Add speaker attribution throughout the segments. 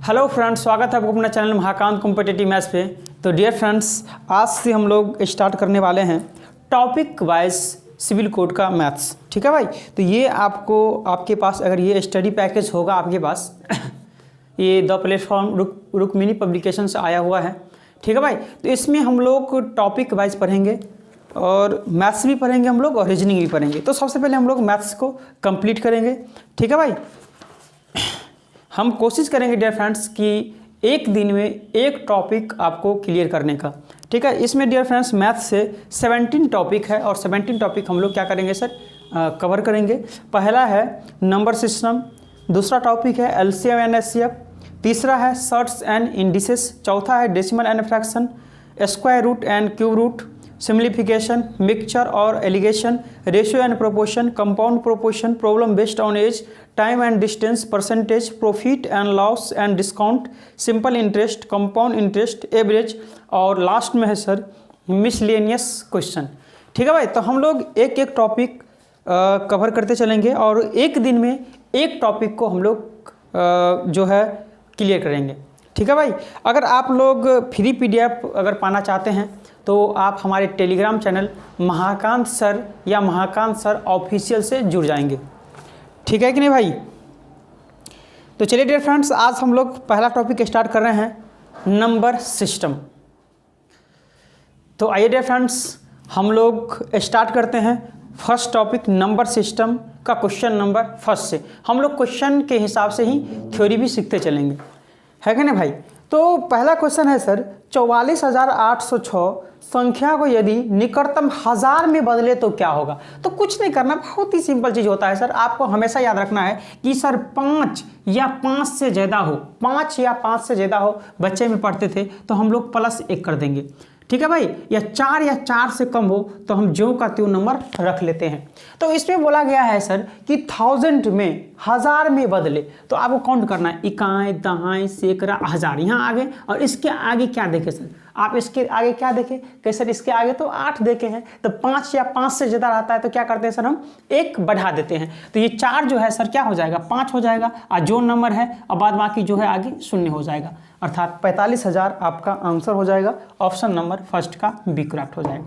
Speaker 1: Hello friends, स्वागत है आपको अपना चैनल महाकांत कॉम्पिटिटिव मैथ्स पे। तो डियर फ्रेंड्स, आज से हम लोग स्टार्ट करने वाले हैं टॉपिक वाइज सिविल कोड का मैथ्स। ठीक है भाई। तो ये आपके पास अगर ये स्टडी पैकेज होगा आपके पास ये द प्लेटफॉर्म रुक्मिणी पब्लिकेशन से आया हुआ है। ठीक है भाई। तो इसमें हम लोग टॉपिक वाइज पढ़ेंगे और मैथ्स भी पढ़ेंगे हम लोग और रीजनिंग भी पढ़ेंगे। तो सबसे पहले हम लोग मैथ्स को कंप्लीट करेंगे। ठीक है भाई। हम कोशिश करेंगे डियर फ्रेंड्स कि एक दिन में एक टॉपिक आपको क्लियर करने का। ठीक है। इसमें डियर फ्रेंड्स मैथ्स से 17 टॉपिक है और 17 टॉपिक हम लोग क्या करेंगे सर, कवर करेंगे। पहला है नंबर सिस्टम, दूसरा टॉपिक है एलसीएम एंड एचसीएफ, तीसरा है शॉर्ट्स एंड इंडिसेस, चौथा है decimal and fraction, square root and cube root, simplification, mixture और alligation, ratio and proportion, compound proportion, problem based on age, time and distance, percentage, profit and loss and discount, simple interest, compound interest, average और last में है sir miscellaneous question. ठीक है भाई। तो हम लोग एक एक टॉपिक कवर करते चलेंगे और एक दिन में एक टॉपिक को हम लोग जो है क्लियर करेंगे। ठीक है भाई। अगर आप लोग फ्री पीडीएफ अगर पाना चाहते हैं तो आप हमारे टेलीग्राम चैनल महाकांत सर या महाकांत सर ऑफिशियल से जुड़ जाएंगे। ठीक है कि नहीं भाई। तो चलिए डियर फ्रेंड्स, आज हम लोग पहला टॉपिक स्टार्ट कर रहे हैं नंबर सिस्टम। तो आइए डियर फ्रेंड्स, हम लोग स्टार्ट करते हैं फर्स्ट टॉपिक नंबर सिस्टम का क्वेश्चन नंबर फर्स्ट से। हम लोग क्वेश्चन के हिसाब से ही थ्योरी भी सीखते चलेंगे, है कि नहीं भाई। तो पहला क्वेश्चन है सर 44,806 संख्या को यदि निकटतम हजार में बदले तो क्या होगा। तो कुछ नहीं करना, बहुत ही सिंपल चीज़ होता है सर। आपको हमेशा याद रखना है कि सर 5 या 5 से ज़्यादा हो, 5 या 5 से ज़्यादा हो, बच्चे में पढ़ते थे तो हम लोग +1 कर देंगे। ठीक है भाई। या 4 से कम हो तो हम ज्यों का त्यों नंबर रख लेते हैं। तो इसमें बोला गया है सर कि 1000 में, हजार में बदले तो आपको काउंट करना है, इकाई, दहाई, सैकड़ा, हजार यहाँ आगे। और इसके आगे क्या देखें सर, आप इसके आगे क्या देखें कि सर इसके आगे तो 8 देखे हैं। तो 5 या 5 से ज़्यादा रहता है तो क्या करते हैं सर, हम 1 बढ़ा देते हैं। तो ये 4 जो है सर क्या हो जाएगा, 5 हो जाएगा और जो नंबर है और बाद बाकी जो है आगे 0 हो जाएगा। अर्थात 45,000 आपका आंसर हो जाएगा। ऑप्शन नंबर फर्स्ट का बी करेक्ट हो जाएगा।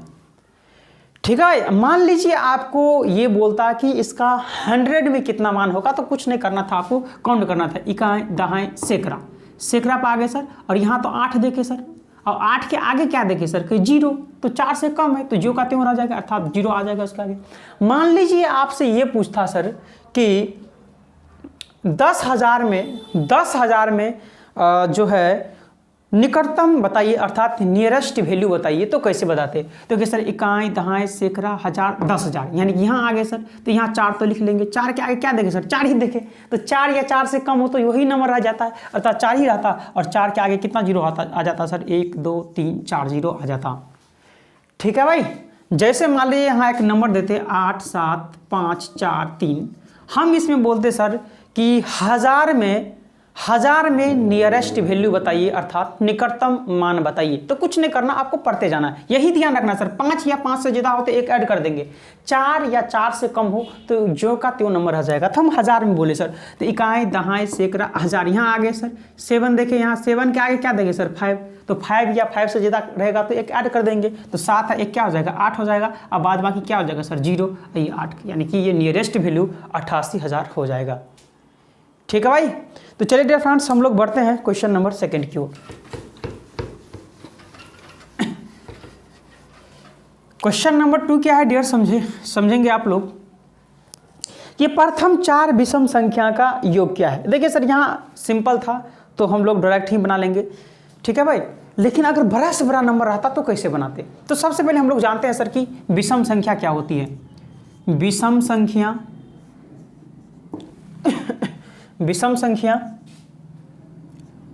Speaker 1: ठीक है। मान लीजिए आपको ये बोलता कि इसका 100 में कितना मान होगा, तो कुछ नहीं करना था, आपको काउंट करना था, इकाई, दहाई, सैकड़ा। सैकड़ा पे आ गए सर और यहाँ तो 8 देखे सर और 8 के आगे क्या देखे सर कि 0, तो 4 से कम है तो जो का त्यों आ जाएगा, अर्थात 0 आ जाएगा उसके आगे। मान लीजिए आपसे ये पूछता सर कि 10,000 में जो है निकटतम बताइए, अर्थात नियरेस्ट वैल्यू बताइए, तो कैसे बताते। तो कि सर इकाई, दहाई, सैकड़ा, हजार, 10,000, यानी कि यहाँ आ गए सर तो यहाँ 4 तो लिख लेंगे। 4 के आगे क्या देखे सर, 4 ही देखे। तो 4 या 4 से कम हो तो वही नंबर रह जाता है, अर्थात 4 ही रहता। और 4 के आगे कितना 0 आ जाता सर, 1 2 3 4 0 आ जाता। ठीक है भाई। जैसे मान लीजिए यहाँ एक नंबर देते 8 7 5 4 3, हम इसमें बोलते सर कि हजार में नियरेस्ट वैल्यू बताइए, अर्थात निकटतम मान बताइए। तो कुछ नहीं करना, आपको पढ़ते जाना है, यही ध्यान रखना सर। 5 या 5 से ज़्यादा हो तो 1 ऐड कर देंगे, 4 या 4 से कम हो तो जो का त्यों नंबर आ जाएगा। तो हम हजार में बोले सर, तो इकाई, दहाई, सैकड़ा, हजार। यहाँ आ गए सर 7 देखे, यहाँ 7 के आगे क्या देंगे सर 5, तो 5 या 5 से ज़्यादा रहेगा तो 1 ऐड कर देंगे। तो 7 है 1 क्या हो जाएगा 8 हो जाएगा और बाद बाकी क्या हो जाएगा सर 0, ये 8, यानी कि ये नियरेस्ट वैल्यू 88,000 हो जाएगा। ठीक है भाई। तो चलिए डियर फ्रेंड्स, हम लोग बढ़ते हैं क्वेश्चन नंबर 2 की ओर। क्वेश्चन नंबर 2 क्या है डियर, समझेंगे आप लोग कि प्रथम 4 विषम संख्या का योग क्या है। देखिए सर यहाँ सिंपल था तो हम लोग डायरेक्ट ही बना लेंगे। ठीक है भाई। लेकिन अगर बड़ा से बड़ा नंबर रहता तो कैसे बनाते। तो सबसे पहले हम लोग जानते हैं सर कि विषम संख्या क्या होती है। विषम संख्या,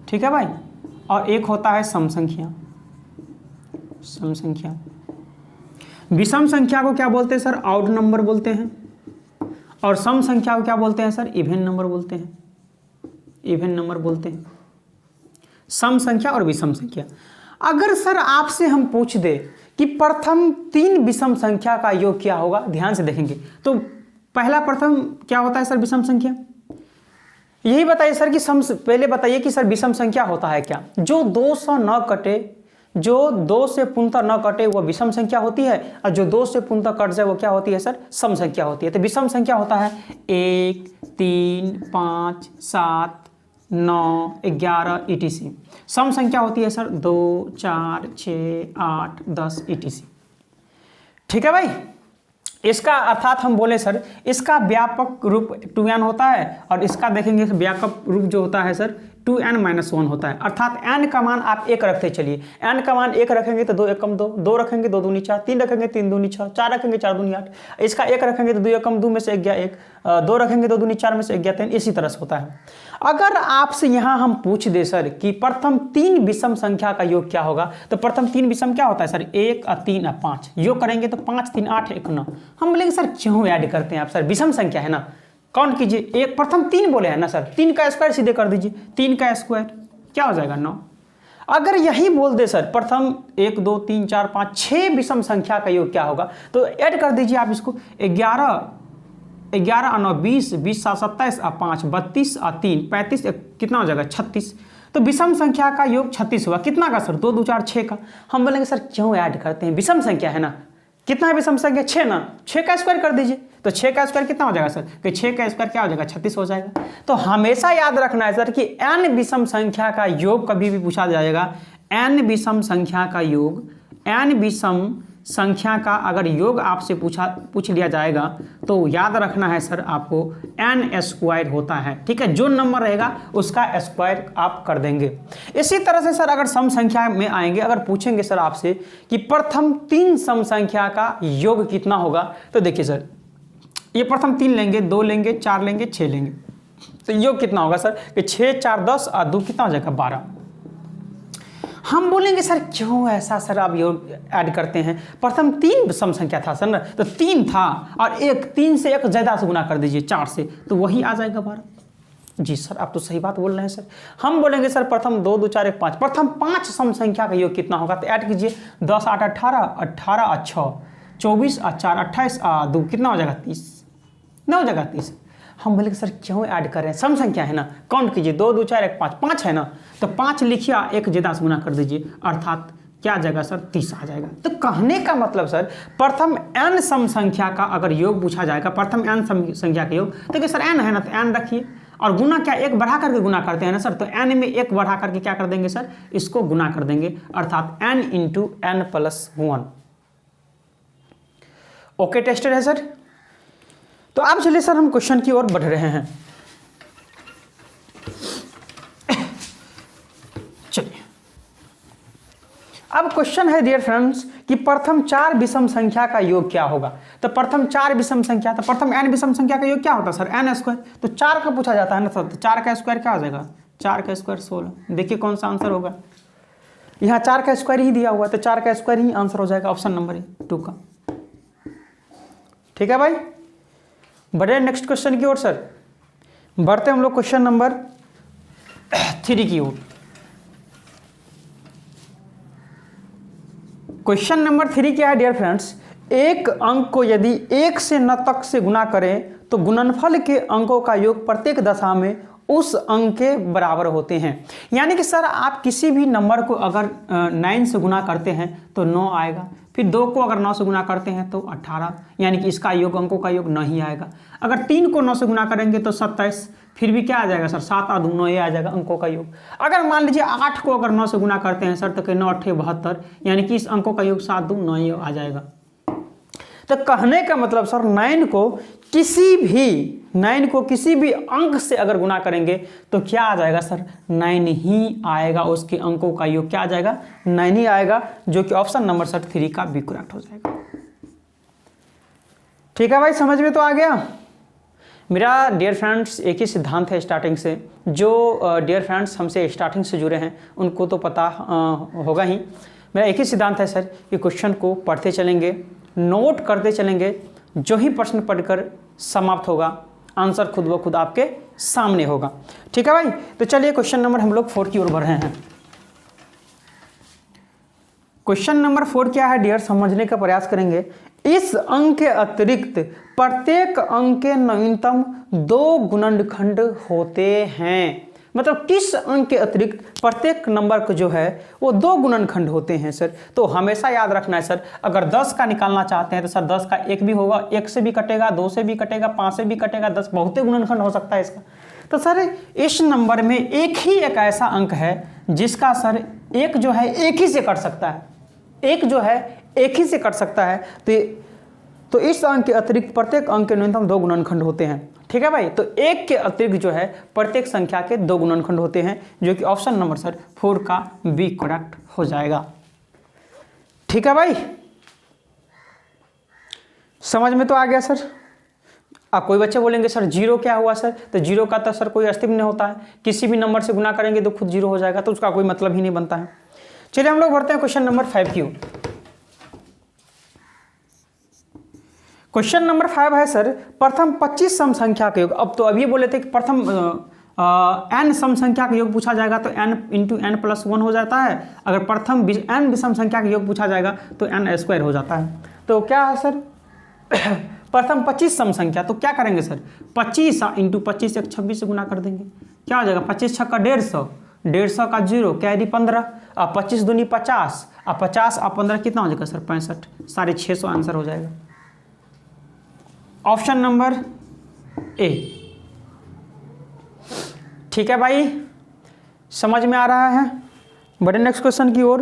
Speaker 1: ठीक है भाई, और एक होता है सम संख्या। विषम संख्या को क्या बोलते हैं सर, ऑड नंबर बोलते हैं, और सम संख्या को क्या बोलते हैं सर, इवन नंबर बोलते हैं। सम संख्या और विषम संख्या। अगर सर आपसे हम पूछ दे कि प्रथम 3 विषम संख्या का योग क्या होगा, ध्यान से देखेंगे तो पहला प्रथम क्या होता है सर, विषम संख्या यही बताइए सर कि पहले बताइए कि सर विषम संख्या होता है क्या। जो 2 से न कटे, जो 2 से पूर्णतः न कटे वो विषम संख्या होती है, और जो 2 से पूर्णतः कट जाए वो क्या होती है सर, सम संख्या होती है। तो विषम संख्या होता है 1, 3, 5, 7, 9, 11 etc। सम संख्या होती है सर 2, 4, 6, 8, 10 etc। ठीक है भाई। इसका अर्थात हम बोले सर इसका व्यापक रूप 2n होता है, और इसका देखेंगे व्यापक रूप जो होता है सर 2n-1 होता है। अर्थात n का मान आप 1 रखते चलिए, n का मान 1 रखेंगे तो 2 एकम 2, 2 रखेंगे 2 दूनी 4, 3 रखेंगे 3 दूनी 6, 4 रखेंगे 4 दूनी 8, इसका 1 रखेंगे तो 2 एकम 2 में से 1 गया 1, 2 रखेंगे 2 दूनी 4 में से 1 गया 3, इसी तरह से होता है। अगर आपसे यहाँ हम पूछ दे सर कि प्रथम 3 विषम संख्या का योग क्या होगा, तो प्रथम 3 विषम क्या होता है सर, 1 और 3 और 5, योग करेंगे तो 5, 3, 8, 1, 9। हम बोलेंगे सर क्यों ऐड करते हैं आप सर, विषम संख्या है ना, काउंट कीजिए। एक प्रथम 3 बोले हैं ना सर, 3 का स्क्वायर सीधे कर दीजिए, 3 का स्क्वायर क्या हो जाएगा 9। अगर यही बोल दे सर प्रथम 1, 2, 3, 4, 5, 6 विषम संख्या का योग क्या होगा, तो ऐड कर दीजिए आप इसको। 11 और 9 20, 20 7 27 और 5 32 और 3 35, कितना हो जाएगा 36। तो विषम संख्या का योग 36 हुआ। कितना का सर, 2, 2, 4, 6 का। हम बोलेंगे सर क्यों ऐड करते हैं, विषम संख्या है ना। कितना है विषम संख्या, 6 ना, 6 का स्क्वायर कर दीजिए। तो 6 का स्क्वायर कितना हो जाएगा सर, कि 6 का स्क्वायर क्या हो जाएगा 36 हो जाएगा। तो हमेशा याद रखना है सर कि n विषम संख्या का योग कभी भी पूछा जाएगा, n विषम संख्या का योग, n विषम संख्या का अगर योग आपसे पूछ लिया जाएगा तो याद रखना है सर आपको n स्क्वायर होता है। ठीक है, जो नंबर रहेगा उसका स्क्वायर आप कर देंगे। इसी तरह से सर अगर सम संख्या में आएंगे, अगर पूछेंगे सर आपसे कि प्रथम 3 सम संख्या का योग कितना होगा, तो देखिए सर ये प्रथम 3 लेंगे, 2 लेंगे, 4 लेंगे, 6 लेंगे, तो योग कितना होगा सर कि 6, 4, 10 और 2 कितना हो जाएगा 12। हम बोलेंगे सर क्यों ऐसा सर आप योग ऐड करते हैं, प्रथम 3 सम संख्या था सर ना, तो 3 था और 3 से 1 ज़्यादा से गुना कर दीजिए 4 से, तो वही आ जाएगा 12। जी सर आप तो सही बात बोल रहे हैं सर। हम बोलेंगे सर प्रथम 2, 2, 4, 1, 5, प्रथम 5 सम संख्या का योग कितना होगा, तो ऐड कीजिए 10, 8, 18, 18 और 6, 24 और 4, 28 और 2 कितना हो जाएगा 30, ना हो जाएगा 30। हम बोले सर क्यों ऐड कर रहे हैं, सम संख्या है ना, काउंट कीजिए 2, 2, 4, 1, 5, 5 है ना, तो 5 लिखिए 1 ज़्यादा से गुना कर दीजिए, अर्थात क्या आ जाएगा सर 30 आ जाएगा। तो कहने का मतलब सर प्रथम n सम संख्या का अगर योग पूछा जाएगा, प्रथम n सम संख्या का योग, तो क्या सर n है ना, तो n रखिए और गुना क्या 1 बढ़ा करके गुना करते हैं ना सर, तो n में 1 बढ़ा करके क्या कर देंगे सर, इसको गुना कर देंगे, अर्थात n × n + 1। ओके टेस्टेड है सर। तो अब चलिए सर हम क्वेश्चन की ओर बढ़ रहे हैं। चलिए अब क्वेश्चन है डियर फ्रेंड्स कि प्रथम 4 विषम संख्या का योग क्या होगा। तो प्रथम 4 विषम संख्या, तो प्रथम n विषम संख्या का योग क्या होता है सर, n स्क्वायर। तो 4 का पूछा जाता है ना सर, तो 4 का स्क्वायर क्या हो जाएगा, 4 का स्क्वायर 16। देखिए कौन सा आंसर होगा, यहाँ 4 का स्क्वायर ही दिया हुआ है, तो 4 का स्क्वायर ही आंसर हो जाएगा, ऑप्शन नंबर 2 का। ठीक है भाई, बढ़े नेक्स्ट क्वेश्चन की ओर सर। बढ़ते हम लोग क्वेश्चन नंबर 3 की ओर। क्वेश्चन नंबर 3 क्या है डियर फ्रेंड्स, एक अंक को यदि 1 से 9 तक से गुना करें तो गुणनफल के अंकों का योग प्रत्येक दशा में उस अंक के बराबर होते हैं। यानी कि सर आप किसी भी नंबर को अगर 9 से गुना करते हैं तो 9 आएगा, फिर 2 को अगर 9 से गुना करते हैं तो 18, यानी कि इसका योग अंकों का योग नहीं आएगा। अगर 3 को 9 से गुना करेंगे तो 27, फिर भी क्या आ जाएगा सर 7 और 2 9 ये आ जाएगा अंकों का योग। अगर मान लीजिए 8 को अगर 9 से गुना करते हैं सर तो 9 8 72, यानी कि इस अंकों का योग 7 2 9 ये आ जाएगा। तो कहने का मतलब सर 9 को किसी भी अंक से अगर गुना करेंगे तो क्या आ जाएगा सर 9 ही आएगा, उसके अंकों का योग क्या आ जाएगा 9 ही आएगा, जो कि ऑप्शन नंबर सर 3 का भी करेक्ट हो जाएगा। ठीक है भाई, समझ में तो आ गया। मेरा डियर फ्रेंड्स एक ही सिद्धांत है स्टार्टिंग से, जो डियर फ्रेंड्स हमसे स्टार्टिंग से जुड़े हैं उनको तो पता होगा ही। मेरा एक ही सिद्धांत है सर कि क्वेश्चन को पढ़ते चलेंगे, नोट करते चलेंगे, जो ही प्रश्न पढ़कर समाप्त होगा आंसर खुद ब खुद आपके सामने होगा। ठीक है भाई, तो चलिए क्वेश्चन नंबर हम लोग 4 की ओर बढ़ रहे हैं। क्वेश्चन नंबर 4 क्या है डियर, समझने का प्रयास करेंगे। इस अंक के अतिरिक्त प्रत्येक अंक के न्यूनतम 2 गुणनखंड होते हैं। मतलब किस अंक के अतिरिक्त प्रत्येक नंबर को जो है वो 2 गुणनखंड होते हैं सर। तो हमेशा याद रखना है सर, अगर 10 का निकालना चाहते हैं तो सर 10 का 1 भी होगा, 1 से भी कटेगा, 2 से भी कटेगा, 5 से भी कटेगा, 10 बहुत ही गुणनखंड हो सकता है इसका। तो सर इस नंबर में एक ऐसा अंक है जिसका सर एक जो है एक ही से कट सकता है, एक जो है एक ही से कट सकता है। तो इस अंक के अतिरिक्त प्रत्येक अंक के न्यूनतम 2 गुणनखंड होते हैं। ठीक है भाई, तो 1 के अतिरिक्त जो है प्रत्येक संख्या के 2 गुणनखंड होते हैं, जो कि ऑप्शन नंबर सर 4 का बी करेक्ट हो जाएगा। ठीक है भाई, समझ में तो आ गया सर। अब कोई बच्चे बोलेंगे सर जीरो क्या हुआ सर, तो जीरो का तो सर कोई अस्तित्व नहीं होता है, किसी भी नंबर से गुना करेंगे तो खुद जीरो हो जाएगा, तो उसका कोई मतलब ही नहीं बनता है। चलिए हम लोग बढ़ते हैं क्वेश्चन नंबर 5 की। क्वेश्चन नंबर 5 है सर, प्रथम 25 सम संख्या का योग। अब तो अभी बोले थे कि प्रथम n सम संख्या का योग पूछा जाएगा तो n इंटू एन प्लस 1 हो जाता है। अगर प्रथम n विषम संख्या का योग पूछा जाएगा तो n स्क्वायर हो जाता है। तो क्या है सर प्रथम 25 सम संख्या, तो क्या करेंगे सर 25 इंटू 25 एक 26 से गुना कर देंगे, क्या हो जाएगा 25 छक्का 150, 150 का 0 कैरी 15, अब 25 दूनी 50, अब 50 अब 15 कितना हो जाएगा सर 65, 650 आंसर हो जाएगा। Option number A. ठीक है भाई, समझ में आ रहा है। बढ़े नेक्स्ट क्वेश्चन की ओर।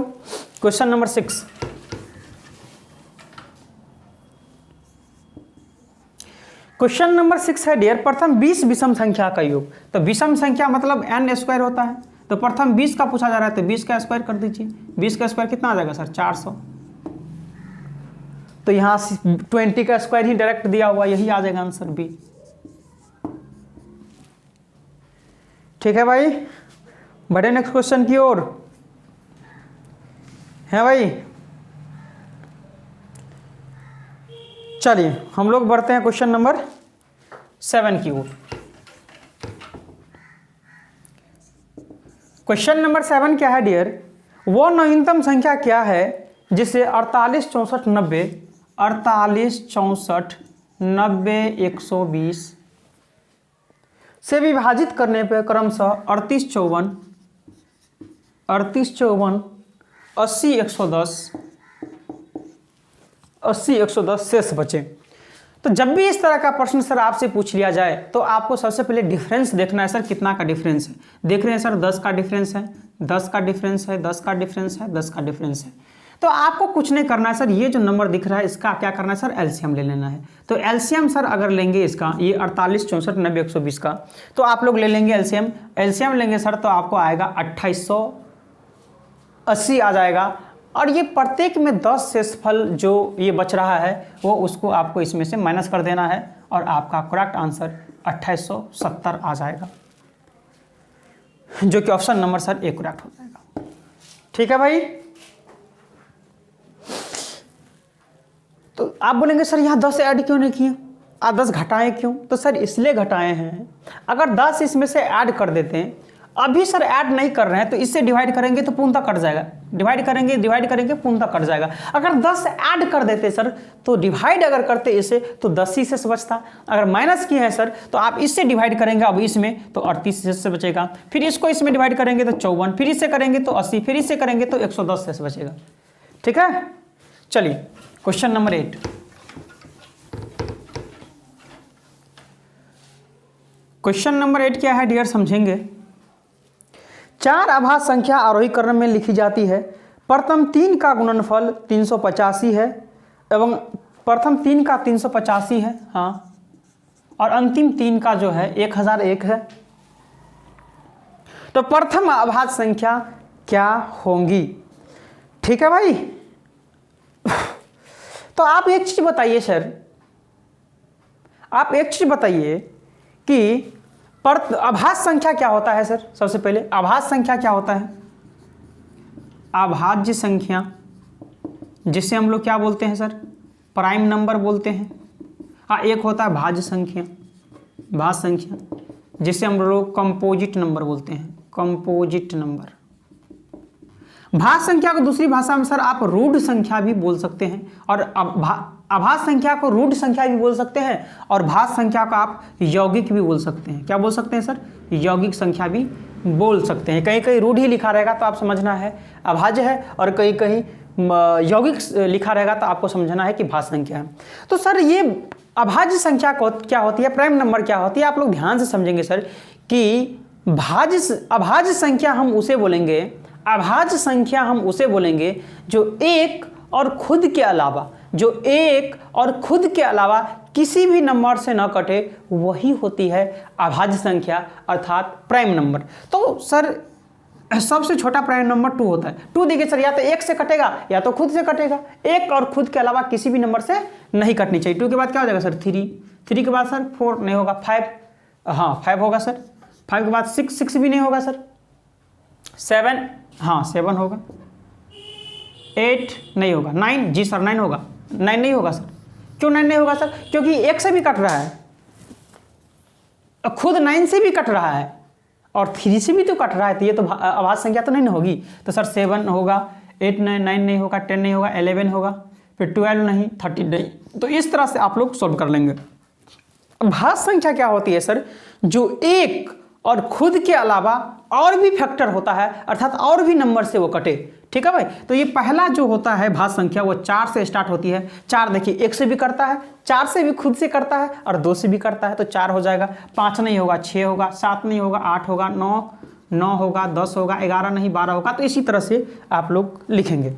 Speaker 1: Question number 6। क्वेश्चन नंबर 6 है डियर, प्रथम 20 विषम संख्या का योग। तो विषम संख्या मतलब n स्क्वायर होता है, तो प्रथम 20 का पूछा जा रहा है तो 20 का स्क्वायर कर दीजिए। 20 का स्क्वायर कितना आ जाएगा सर 400, तो यहाँ 20 का स्क्वायर ही डायरेक्ट दिया हुआ, यही आ जाएगा आंसर बी। ठीक है भाई, बढ़े नेक्स्ट क्वेश्चन की ओर। है भाई, चलिए हम लोग बढ़ते हैं क्वेश्चन नंबर 7 की ओर। क्वेश्चन नंबर 7 क्या है डियर, वो न्यूनतम संख्या क्या है जिसे 48 64 90 120 से विभाजित करने पर क्रमशः 38 54 80 110 शेष बचे। तो जब भी इस तरह का प्रश्न सर आपसे पूछ लिया जाए तो आपको सबसे पहले डिफरेंस देखना है सर, कितना का डिफरेंस है। देख रहे हैं सर 10 का डिफरेंस है, 10 का डिफरेंस है, 10 का डिफरेंस है, 10 का डिफरेंस है। तो आपको कुछ नहीं करना है सर, ये जो नंबर दिख रहा है इसका क्या करना है सर एलसीएम ले लेना है। तो एलसीएम सर अगर लेंगे इसका, ये 48 64 90 120 का, तो आप लोग ले लेंगे एलसीएम। एलसीएम लेंगे सर तो आपको आएगा 2880 आ जाएगा, और ये प्रत्येक में 10 शेषफल जो ये बच रहा है वो उसको आपको इसमें से माइनस कर देना है, और आपका करेक्ट आंसर 2870 आ जाएगा, जो कि option number sir A correct हो जाएगा। ठीक है भाई, तो आप बोलेंगे सर यहाँ 10 ऐड क्यों नहीं किए, आप 10 घटाएं क्यों? तो सर इसलिए घटाए हैं, अगर 10 इसमें से ऐड कर देते हैं, अभी सर ऐड नहीं कर रहे हैं तो इससे डिवाइड करेंगे तो पूर्णतः कट जाएगा, डिवाइड करेंगे पूर्णतः कट जाएगा। अगर 10 ऐड कर देते सर तो डिवाइड अगर करते इसे तो 10 ही से बचता, अगर माइनस किए हैं सर तो आप इससे डिवाइड करेंगे अब इसमें तो 38 से बचेगा, फिर इसको इसमें डिवाइड करेंगे तो 54, फिर इससे करेंगे तो 80, फिर इससे करेंगे तो 110 से बचेगा। ठीक है, चलिए क्वेश्चन नंबर 8। क्वेश्चन नंबर 8 क्या है डियर, समझेंगे। 4 अभाज्य संख्या आरोही क्रम में लिखी जाती है, प्रथम 3 का गुणनफल 385 है एवं प्रथम 3 का 385 है, हाँ, और अंतिम 3 का जो है 1001 है। तो प्रथम अभाज्य संख्या क्या होंगी? ठीक है भाई, तो आप एक चीज बताइए सर, आप एक चीज बताइए कि अभाज्य संख्या क्या होता है सर। सबसे पहले अभाज्य संख्या क्या होता है? अभाज्य संख्या जिसे हम लोग क्या बोलते हैं सर, प्राइम नंबर बोलते हैं। हाँ, एक होता है भाज्य संख्या, भाज्य संख्या जिसे हम लोग कंपोजिट नंबर बोलते हैं, कंपोजिट नंबर। भाज्य संख्या को दूसरी भाषा में सर आप रूढ़ संख्या भी बोल सकते हैं, और अभाज्य संख्या को रूढ़ संख्या भी बोल सकते हैं, और भाज्य संख्या को आप यौगिक भी बोल सकते हैं। क्या बोल सकते हैं सर? यौगिक संख्या भी बोल सकते हैं। कहीं कहीं रूढ़ ही लिखा रहेगा तो आप समझना है अभाज्य है, और कहीं कहीं यौगिक लिखा रहेगा तो आपको समझना है कि भाज्य संख्या है। तो सर ये अभाज्य संख्या क्या होती है, प्राइम नंबर क्या होती है, आप लोग ध्यान से समझेंगे सर कि अभाज्य संख्या हम उसे बोलेंगे, अभाज्य संख्या हम उसे बोलेंगे जो एक और खुद के अलावा किसी भी नंबर से न कटे, वही होती है अभाज्य संख्या अर्थात प्राइम नंबर। तो सर सबसे छोटा प्राइम नंबर 2 होता है। 2 देखिए सर, या तो 1 से कटेगा या तो खुद से कटेगा, एक और खुद के अलावा किसी भी नंबर से नहीं कटनी चाहिए। 2 के बाद क्या हो जाएगा सर? 3 के बाद सर 4 नहीं होगा, 5 हाँ 5 होगा सर, 5 के बाद 6 भी नहीं होगा सर, 7 हाँ 7 होगा, 8 नहीं होगा, 9 जी सर 9 होगा, 9 नहीं होगा सर। क्यों 9 नहीं होगा सर? क्योंकि 1 से भी कट रहा है, खुद 9 से भी कट रहा है और 3 से भी तो कट रहा है, तो ये तो अभाज्य संख्या तो नहीं होगी। तो सर 7 होगा, 8 9 नहीं होगा, 10 नहीं होगा, 11 होगा, फिर 12 नहीं, 13 नहीं। तो इस तरह से आप लोग सॉल्व कर लेंगे। भाज्य संख्या क्या होती है सर? जो एक और खुद के अलावा और भी फैक्टर होता है, अर्थात और भी नंबर से वो कटे। ठीक है भाई। तो ये पहला जो होता है भाज्य संख्या वो 4 से स्टार्ट होती है। 4 देखिए 1 से भी करता है, 4 से भी खुद से करता है और 2 से भी करता है, तो 4 हो जाएगा। 5 नहीं होगा, 6 होगा, 7 नहीं होगा, 8 होगा, 9 होगा, 10 होगा, 11 नहीं 12 होगा। तो इसी तरह से आप लोग लिखेंगे।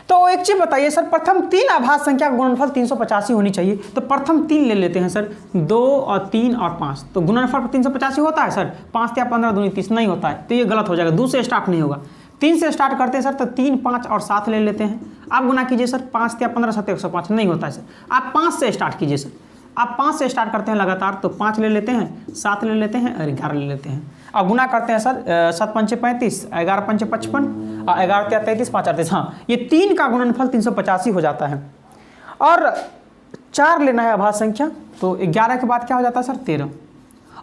Speaker 1: तो एक चीज बताइए सर, प्रथम 3 अभाज्य संख्या का गुणनफल 385 होनी चाहिए। तो प्रथम 3 ले लेते हैं सर, 2 और 3 और 5। तो गुणनफल 385 होता है सर? 5 या 15 दूनी 30 नहीं होता है, तो ये गलत हो जाएगा। 2 से स्टार्ट नहीं होगा, 3 से स्टार्ट करते हैं सर। तो 3 5 और 7 ले लेते हैं। आप गुना कीजिए सर, 5 या 15 7 105 नहीं होता है सर। आप 5 से स्टार्ट कीजिए सर, आप 5 से स्टार्ट करते हैं लगातार, तो 5 ले लेते हैं, 7 ले लेते हैं और 11 ले लेते हैं। अब गुना करते हैं सर, 7 5 35, 11 5 55 और 11 33 5 38। हाँ, ये 3 का गुणनफल 385 हो जाता है। और 4 लेना है अभाज्य संख्या, तो 11 के बाद क्या हो जाता है सर? 13।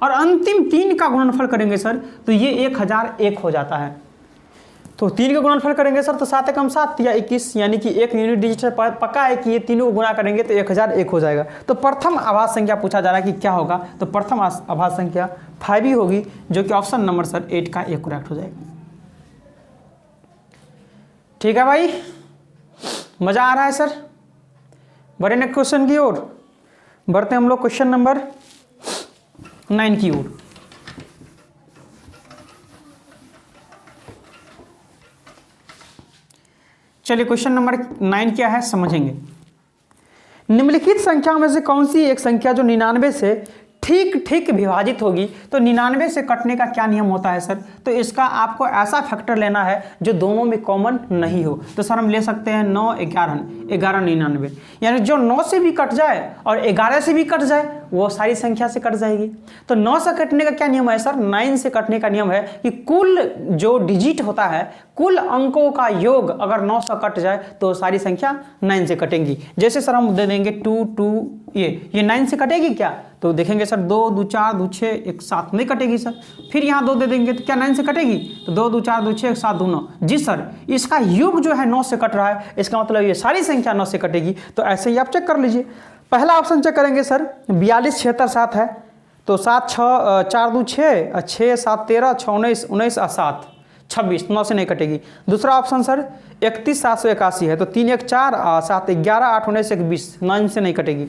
Speaker 1: और अंतिम 3 का गुणनफल करेंगे सर, तो ये 1001 हो जाता है। तो 3 का गुणनफल करेंगे सर, तो 7 एकम 7 या 21, यानी कि 1 यूनिट डिजिट पक्का है कि ये तीनों को गुना करेंगे तो 1001 हो जाएगा। तो प्रथम अभाज्य संख्या पूछा जा रहा है कि क्या होगा, तो प्रथम अभाज्य संख्या 5 ही होगी, जो कि ऑप्शन नंबर सर 8 का 1 करेक्ट हो जाएगा। ठीक है भाई, मजा आ रहा है सर? बढ़े नेक्स्ट क्वेश्चन की ओर बढ़ते हम लोग, क्वेश्चन नंबर 9 की ओर। चलिए क्वेश्चन नंबर 9 क्या है समझेंगे। निम्नलिखित संख्याओं में से कौन सी एक संख्या जो 99 से ठीक विभाजित होगी? तो 99 से कटने का क्या नियम होता है सर? तो इसका आपको ऐसा फैक्टर लेना है जो दोनों में कॉमन नहीं हो। तो सर हम ले सकते हैं 9 11 99, यानी जो 9 से भी कट जाए और 11 से भी कट जाए वो सारी संख्या से कट जाएगी। तो 9 से कटने का क्या नियम है सर? 9 से कटने का नियम है कि कुल जो डिजिट होता है, कुल अंकों का योग अगर 9 से कट जाए तो सारी संख्या 9 से कटेंगी। जैसे सर हम दे देंगे 2 2, ये 9 से कटेगी क्या? तो देखेंगे सर 2 2 4 2 6 1 7 नहीं कटेगी सर। फिर यहाँ 2 दे देंगे तो क्या 9 से कटेगी? तो 2 2 4 2 6 1 7 2 9। जी सर, इसका योग जो है 9 से कट रहा है, इसका मतलब ये सारी संख्या 9 से कटेगी। तो ऐसे ही आप चेक कर लीजिए। पहला ऑप्शन चेक करेंगे सर, 42 76 7 है, तो 7 6 4 2 6 6 7 13 6 19 19 और 7 26, 9 से नहीं कटेगी। दूसरा ऑप्शन सर 31 781 है, तो 3 1 4 7 11 8 19 1 20, 9 से नहीं कटेगी।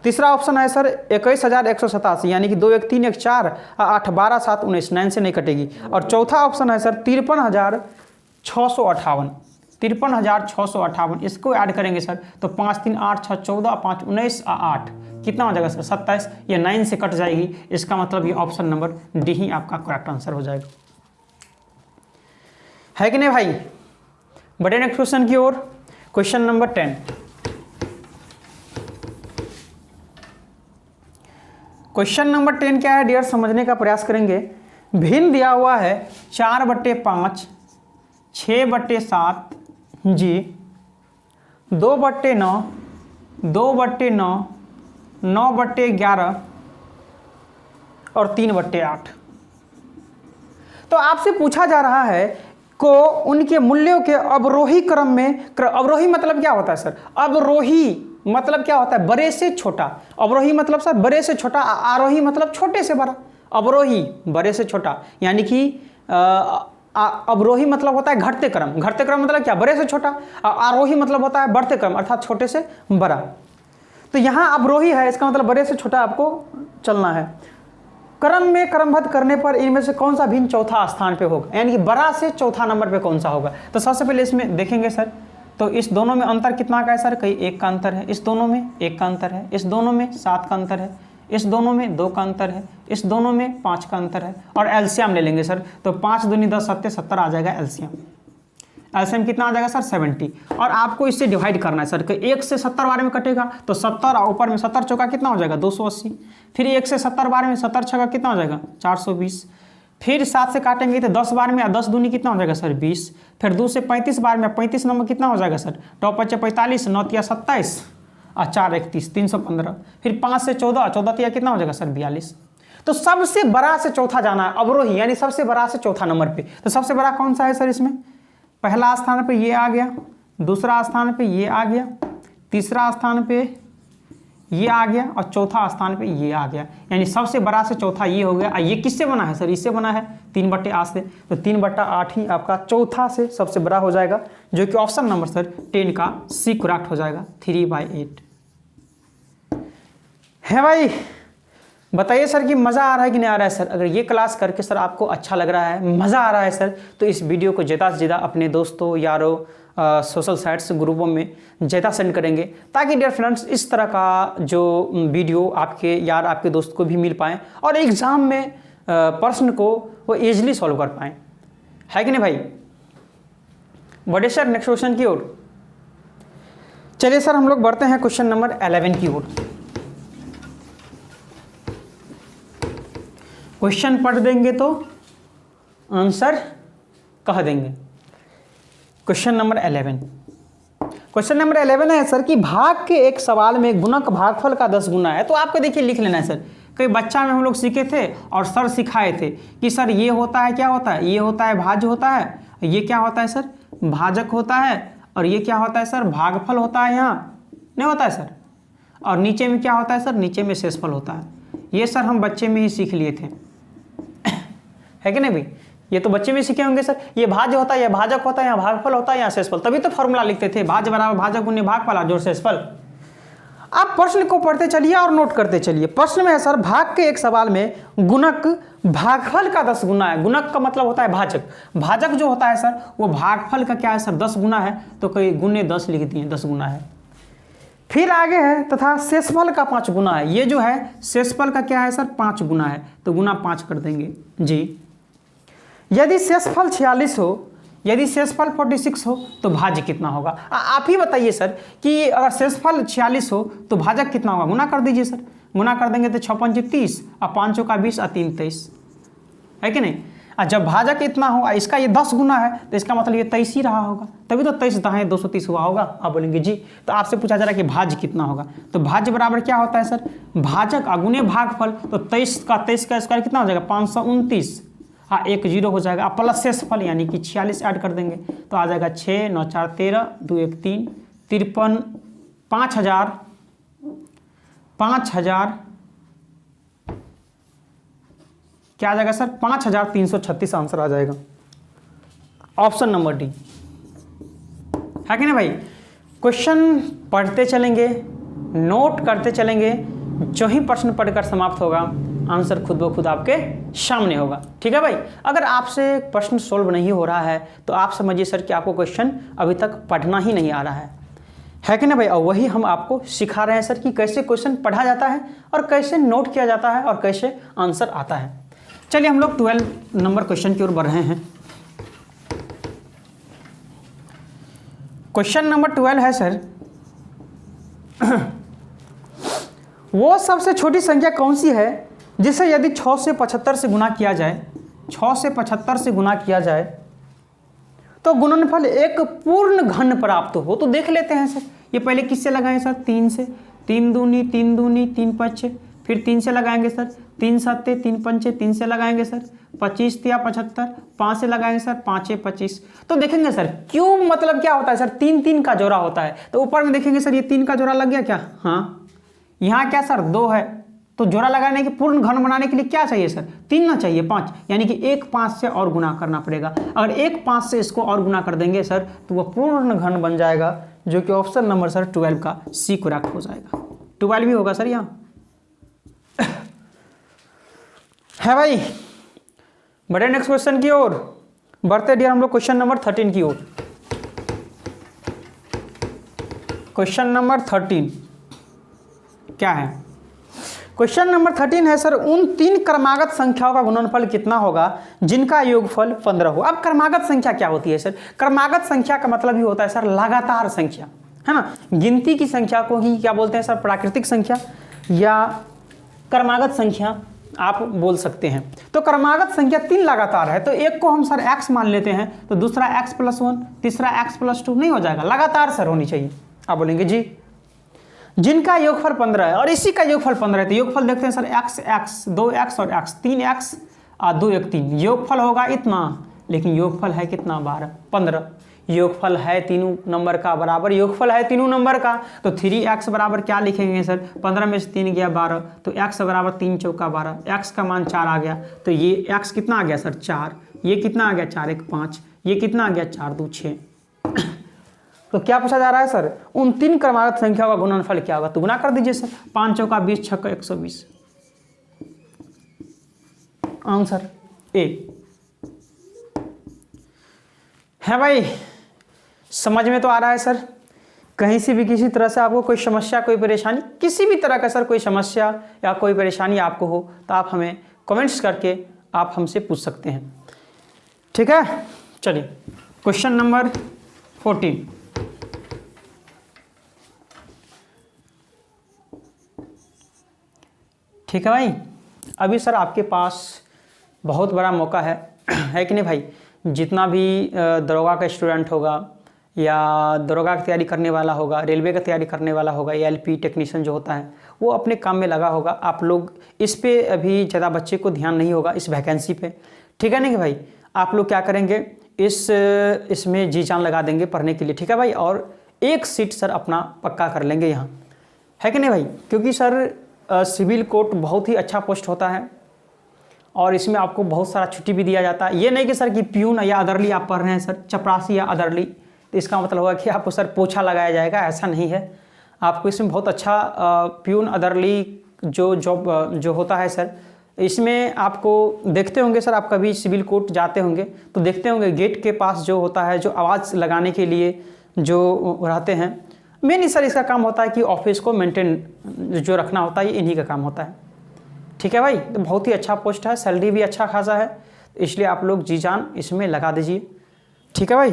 Speaker 1: तीसरा ऑप्शन है सर 21187, यानी कि 2 1 3 1 4 8 12 7 19, 9 से नहीं कटेगी। और चौथा ऑप्शन है सर 53658, 53658, इसको ऐड करेंगे सर तो 5 3 8 6 14 5 19 8, कितना हो जाएगा सर? 27। ये 9 से कट जाएगी, इसका मतलब ये ऑप्शन नंबर डी ही आपका करेक्ट आंसर हो जाएगा। है कि नहीं भाई? बढ़े नेक्स्ट क्वेश्चन की ओर, क्वेश्चन नंबर 10। क्वेश्चन नंबर 10 क्या है डियर, समझने का प्रयास करेंगे। भिन्न दिया हुआ है 4/5, 6/7 जी, 2/9, 2/9, 9/11 और 3/8। तो आपसे पूछा जा रहा है को उनके मूल्यों के अवरोही क्रम में, अवरोही मतलब क्या होता है सर? अवरोही मतलब क्या होता है? बड़े से छोटा। अवरोही मतलब सर बड़े से छोटा, आरोही मतलब छोटे से बड़ा। अवरोही बड़े से छोटा, यानी कि अवरोही मतलब होता है घटते क्रम। घटते क्रम मतलब क्या? बड़े से छोटा। आरोही मतलब होता है बढ़ते क्रम, अर्थात छोटे से बड़ा। तो यहाँ अवरोही है, इसका मतलब बड़े से छोटा आपको चलना है। क्रम में क्रमबद्ध करने पर इनमें से कौन सा भिन्न चौथा स्थान पे होगा, यानी कि बड़ा से चौथा नंबर पे कौन सा होगा? तो सबसे पहले इसमें देखेंगे सर, तो इस दोनों में अंतर कितना का है सर? कहीं 1 का अंतर है, इस दोनों में 1 का अंतर है, इस दोनों में 7 का अंतर है, इस दोनों में 2 का अंतर है, इस दोनों में 5 का अंतर है। और एलसीएम ले लेंगे सर, तो 5 दूनी 10 सत्ते 70 आ जाएगा एलसीएम। एलसीएम कितना आ जाएगा सर? 70। और आपको इससे डिवाइड करना है सर, कि 1 से 70 बार में कटेगा तो 70 और ऊपर में 70 चौका कितना हो जाएगा? 280। फिर 1 से 70 बार में 70 छक्का कितना हो जाएगा? 420। फिर 7 से काटेंगे तो 10 बार में 10 दूनी कितना हो जाएगा सर? 20। फिर 2 से 35 बार में 35 नंबर कितना हो जाएगा सर? 9 × 5 = 45, 9 × 3 = 27 और 4 × 31 315। फिर 5 से 14, 14 × 3 कितना हो जाएगा सर? 42। तो सबसे बड़ा से चौथा जाना है अवरोही, यानी सबसे बड़ा से चौथा नंबर पे। तो सबसे बड़ा कौन सा है सर? इसमें पहला स्थान पे ये आ गया, दूसरा स्थान पे ये आ गया, तीसरा स्थान पे ये आ गया और चौथा स्थान पे ये आ गया, यानी सबसे बड़ा से चौथा ये हो गया। ये किससे बना है सर? इससे बना है 3/8 से। तो 3/8 ही आपका चौथा से सबसे बड़ा हो जाएगा, जो कि ऑप्शन नंबर सर 10 का सी करेक्ट हो जाएगा। 3/8 है भाई। बताइए सर कि मज़ा आ रहा है कि नहीं आ रहा है सर? अगर ये क्लास करके सर आपको अच्छा लग रहा है, मज़ा आ रहा है सर, तो इस वीडियो को ज़्यादा से ज़्यादा अपने दोस्तों, यारों, सोशल साइट्स, ग्रुपों में ज़्यादा सेंड करेंगे, ताकि डियर फ्रेंड्स इस तरह का जो वीडियो आपके यार, आपके दोस्त को भी मिल पाएँ और एग्ज़ाम में प्रश्न को वो ईजिली सॉल्व कर पाएँ। है कि नहीं भाई? बढ़े सर नेक्स्ट क्वेश्चन की ओर। चलिए सर हम लोग बढ़ते हैं क्वेश्चन नंबर 11 की ओर। क्वेश्चन पढ़ देंगे तो आंसर कह देंगे। Question number 11। क्वेश्चन नंबर 11 है सर कि भाग के एक सवाल में गुणक भागफल का 10 गुना है। तो आपको देखिए लिख लेना है सर। कई बच्चा में हम लोग सीखे थे और सर सिखाए थे कि सर ये होता है, क्या होता है? ये होता है भाज्य होता है, ये क्या होता है सर? भाजक होता है, और ये क्या होता है सर? भागफल होता है। यहाँ नहीं होता है सर। और नीचे में क्या होता है सर? नीचे में शेषफल होता है। ये सर हम बच्चे में ही सीख लिए थे, है कि नहीं भाई? ये तो बच्चे में सीखे होंगे सर। ये भाज्य होता है, या भाजक होता है, या भागफल होता है, या शेषफल। तभी तो फॉर्मूला लिखते थे, भाज्य बराबर भाजक गुने भागफल जोड़ शेषफल। आप प्रश्न को पढ़ते चलिए और नोट करते चलिए। प्रश्न में है सर भाग के एक सवाल में गुणक भागफल का 10 गुना है। गुणक का मतलब होता है भाजक। भाजक जो होता है सर वो भागफल का क्या है सर? 10 गुना है। तो कई गुने 10 लिख दिए, 10 गुना है। फिर आगे है तथा शेषफल का 5 गुना है। ये जो है शेषफल का क्या है सर? 5 गुना है। तो गुना 5 कर देंगे जी। यदि शेषफल 46 हो, यदि शेषफल 46 हो तो भाज्य कितना होगा? आप ही बताइए सर कि अगर शेषफल 46 हो तो भाजक कितना होगा? गुना कर दीजिए सर। गुना कर देंगे तो 6 × 5 = 30 और 5 × 20 और 3 × 23, है कि नहीं? और जब भाजक इतना हो, इसका ये 10 गुना है, तो इसका मतलब ये 23 ही रहा होगा। तभी तो 23 दाएँ 230 हुआ होगा। आप बोलेंगे जी। तो आपसे पूछा जा रहा है कि भाज्य कितना होगा? तो भाज्य बराबर क्या होता है सर? भाजक अगुने भागफल। तो 23 का स्क्वायर कितना हो जाएगा? 529। हाँ, 1 0 हो जाएगा। प्लस शेषफल यानी कि 46 ऐड कर देंगे तो आ जाएगा 6 9 4 13 2 1 3 53 5000 क्या आ जाएगा सर? 5336 आंसर आ जाएगा। ऑप्शन नंबर डी, है कि नहीं भाई? क्वेश्चन पढ़ते चलेंगे, नोट करते चलेंगे। जो ही प्रश्न पढ़कर समाप्त होगा आंसर खुद ब खुद आपके सामने होगा। ठीक है भाई? अगर आपसे प्रश्न सोल्व नहीं हो रहा है तो आप समझिए सर कि आपको क्वेश्चन अभी तक पढ़ना ही नहीं आ रहा है कि ना भाई? और वही हम आपको सिखा रहे हैं सर कि कैसे क्वेश्चन पढ़ा जाता है और कैसे नोट किया जाता है और कैसे आंसर आता है। चलिए हम लोग 12 नंबर क्वेश्चन की ओर बढ़ रहे हैं। क्वेश्चन नंबर 12 है सर वो सबसे छोटी संख्या कौन सी है जिसे यदि 6 से 75 से गुना किया जाए, 6 से 75 से गुना किया जाए तो गुणनफल एक पूर्ण घन प्राप्त हो। तो देख लेते हैं सर। ये पहले किससे लगाएं सर? 3 से। 3 दूनी 3 5 फिर 3 से लगाएंगे सर 3 सत्ते 3 पंचे 3 से लगाएंगे सर 25 या 75, 5 से लगाएंगे सर 5 25। तो देखेंगे सर क्यूब मतलब क्या होता है सर, 3 3 का जोड़ा होता है। तो ऊपर में देखेंगे सर ये 3 का जोड़ा लग गया क्या, हाँ। यहाँ क्या सर 2 है, तो जोड़ा लगाने के पूर्ण घन बनाने के लिए क्या चाहिए सर, 3 ना चाहिए 5, यानी कि 1 5 से और गुना करना पड़ेगा। अगर 1 5 से इसको और गुना कर देंगे सर तो वह पूर्ण घन बन जाएगा, जो कि ऑप्शन नंबर सर 12 का सी करेक्ट हो जाएगा। 12 भी होगा सर यहाँ है भाई। बढ़े नेक्स्ट क्वेश्चन की ओर, बढ़ते डियर हम लोग क्वेश्चन नंबर 13 की ओर। क्वेश्चन नंबर 13 क्या है, क्वेश्चन नंबर 13 है सर, उन 3 क्रमागत संख्याओं का गुणनफल कितना होगा जिनका योगफल 15 हो। अब क्रमागत संख्या क्या होती है सर, क्रमागत संख्या का मतलब ही होता है सर लगातार संख्या, है ना। गिनती की संख्या को ही क्या बोलते हैं सर, प्राकृतिक संख्या या क्रमागत संख्या आप बोल सकते हैं। तो क्रमागत संख्या 3 लगातार है, तो एक को हम सर x मान लेते हैं, तो दूसरा x+1, तीसरा x+2 नहीं हो जाएगा, लगातार सर होनी चाहिए। आप बोलेंगे जी जिनका योगफल 15 है और इसी का योगफल 15 है, तो योगफल देखते हैं सर x 2x और x 3x और 2 1 3, योगफल होगा इतना, लेकिन योगफल है कितना 12 15, योगफल है तीनों नंबर का बराबर, योगफल है तीनों नंबर का, तो 3x बराबर क्या लिखेंगे सर, 15 में से 3 गया 12, तो x बराबर 3 चौका 12, x का मान 4 आ गया, तो ये x कितना आ गया सर 4, ये कितना आ गया 4 1 5, ये कितना आ गया 4 2 6। तो क्या पूछा जा रहा है सर, उन 3 क्रमागत संख्याओं का गुणनफल क्या होगा, तो गुना कर दीजिए सर, 5 चौका 20 छक्का 120, आंसर ए है भाई। समझ में तो आ रहा है सर, कहीं से भी किसी तरह से आपको कोई समस्या कोई परेशानी, किसी भी तरह का सर कोई समस्या या कोई परेशानी आपको हो तो आप हमें कमेंट्स करके आप हमसे पूछ सकते हैं, ठीक है। चलिए क्वेश्चन नंबर 14, ठीक है भाई। अभी सर आपके पास बहुत बड़ा मौका है कि नहीं भाई। जितना भी दरोगा का स्टूडेंट होगा या दरोगा की तैयारी करने वाला होगा, रेलवे का तैयारी करने वाला होगा, या एलपी टेक्नीशियन जो होता है वो अपने काम में लगा होगा, आप लोग इस पे अभी ज़्यादा बच्चे को ध्यान नहीं होगा इस वैकेंसी पे, ठीक है ना कि भाई। आप लोग क्या करेंगे, इसमें जी जान लगा देंगे पढ़ने के लिए, ठीक है भाई। और एक सीट सर अपना पक्का कर लेंगे यहाँ, है कि नहीं भाई। क्योंकि सर सिविल कोर्ट बहुत ही अच्छा पोस्ट होता है और इसमें आपको बहुत सारा छुट्टी भी दिया जाता है। ये नहीं कि सर कि प्यून या अदरली आप पढ़ रहे हैं सर, चपरासी या अदरली, तो इसका मतलब होगा कि आपको सर पोछा लगाया जाएगा, ऐसा नहीं है। आपको इसमें बहुत अच्छा प्यून अदरली जो जॉब जो होता है सर, इसमें आपको देखते होंगे सर, आप कभी सिविल कोर्ट जाते होंगे तो देखते होंगे गेट के पास जो होता है, जो आवाज़ लगाने के लिए जो रहते हैं, मेन सर इसका काम होता है कि ऑफिस को मेंटेन जो रखना होता है, ये इन्हीं का काम होता है, ठीक है भाई। तो बहुत ही अच्छा पोस्ट है, सैलरी भी अच्छा खासा है, इसलिए आप लोग जी जान इसमें लगा दीजिए, ठीक है भाई।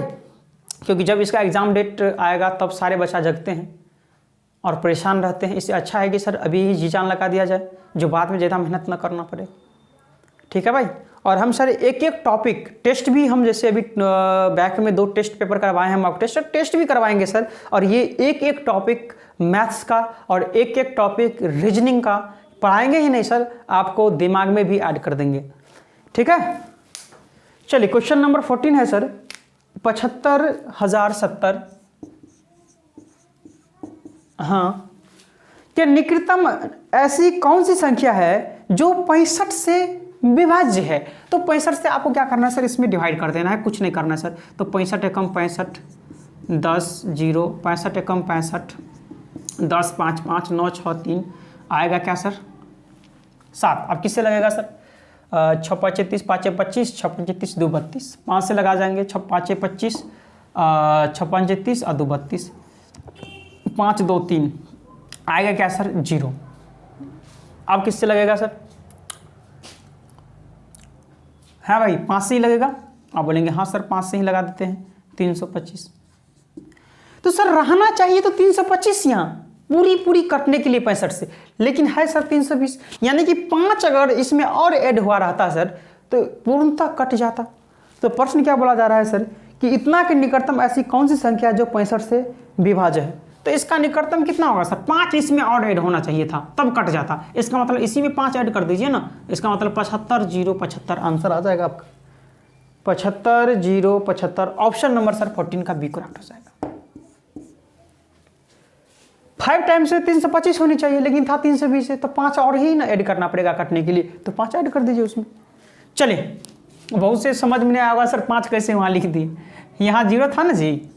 Speaker 1: क्योंकि जब इसका एग्ज़ाम डेट आएगा तब सारे बच्चा जगते हैं और परेशान रहते हैं। इससे अच्छा है कि सर अभी ही जी जान लगा दिया जाए, जो बाद में ज़्यादा मेहनत न करना पड़े, ठीक है भाई। और हम सर एक एक टॉपिक टेस्ट भी, हम जैसे अभी बैक में 2 टेस्ट पेपर करवाए हैं, मॉक टेस्ट भी करवाएंगे सर। और ये एक एक टॉपिक मैथ्स का और एक एक टॉपिक रीजनिंग का पढ़ाएंगे ही नहीं सर, आपको दिमाग में भी ऐड कर देंगे, ठीक है। चलिए क्वेश्चन नंबर 14 है सर, 75,070 हाँ कि निकटतम ऐसी कौन सी संख्या है जो 65 से विभाज्य है। तो 65 से आपको क्या करना है सर, इसमें डिवाइड कर देना है, कुछ नहीं करना है सर। तो 65 एकम 65, 10 0, 65 एकम 65, 10 5 5 9 6 3, आएगा क्या सर 7। अब किससे लगेगा सर, 6 5 30, 5 25, 6 5 30 2 32, 5 से लगा जाएंगे, 6 5 25, 6 5 30 और 2 32, 5 2 3, आएगा क्या सर 0। अब किससे लगेगा सर, है भाई 5 से ही लगेगा। आप बोलेंगे हाँ सर 5 से ही लगा देते हैं, 325। तो सर रहना चाहिए तो 325 यहाँ पूरी कटने के लिए 65 से, लेकिन है सर 320, यानी कि 5 अगर इसमें और ऐड हुआ रहता सर तो पूर्णतः कट जाता। तो प्रश्न क्या बोला जा रहा है सर कि इतना के निकटतम ऐसी कौन सी संख्या है जो 65 से विभाज्य है। तो इसका निकटतम कितना होगा सर? 5 इसमें और ऐड होना चाहिए था, तब कट जाता। इसका मतलब इसी में 5 ऐड कर दीजिए ना, इसका मतलब 75 0 75 आंसर आ जाएगा आपका 75 0 75। ऑप्शन नंबर सर 14 का बी करेक्ट हो जाएगा। 5 टाइम्स से 325 होनी चाहिए, लेकिन था 320 है, तो 5 और ही ना ऐड करना पड़ेगा कटने के लिए, तो 5 ऐड कर दीजिए उसमें। चलिए, बहुत से समझ में नहीं आएगा सर 5 कैसे वहाँ लिख दिए, यहाँ 0 था ना जी,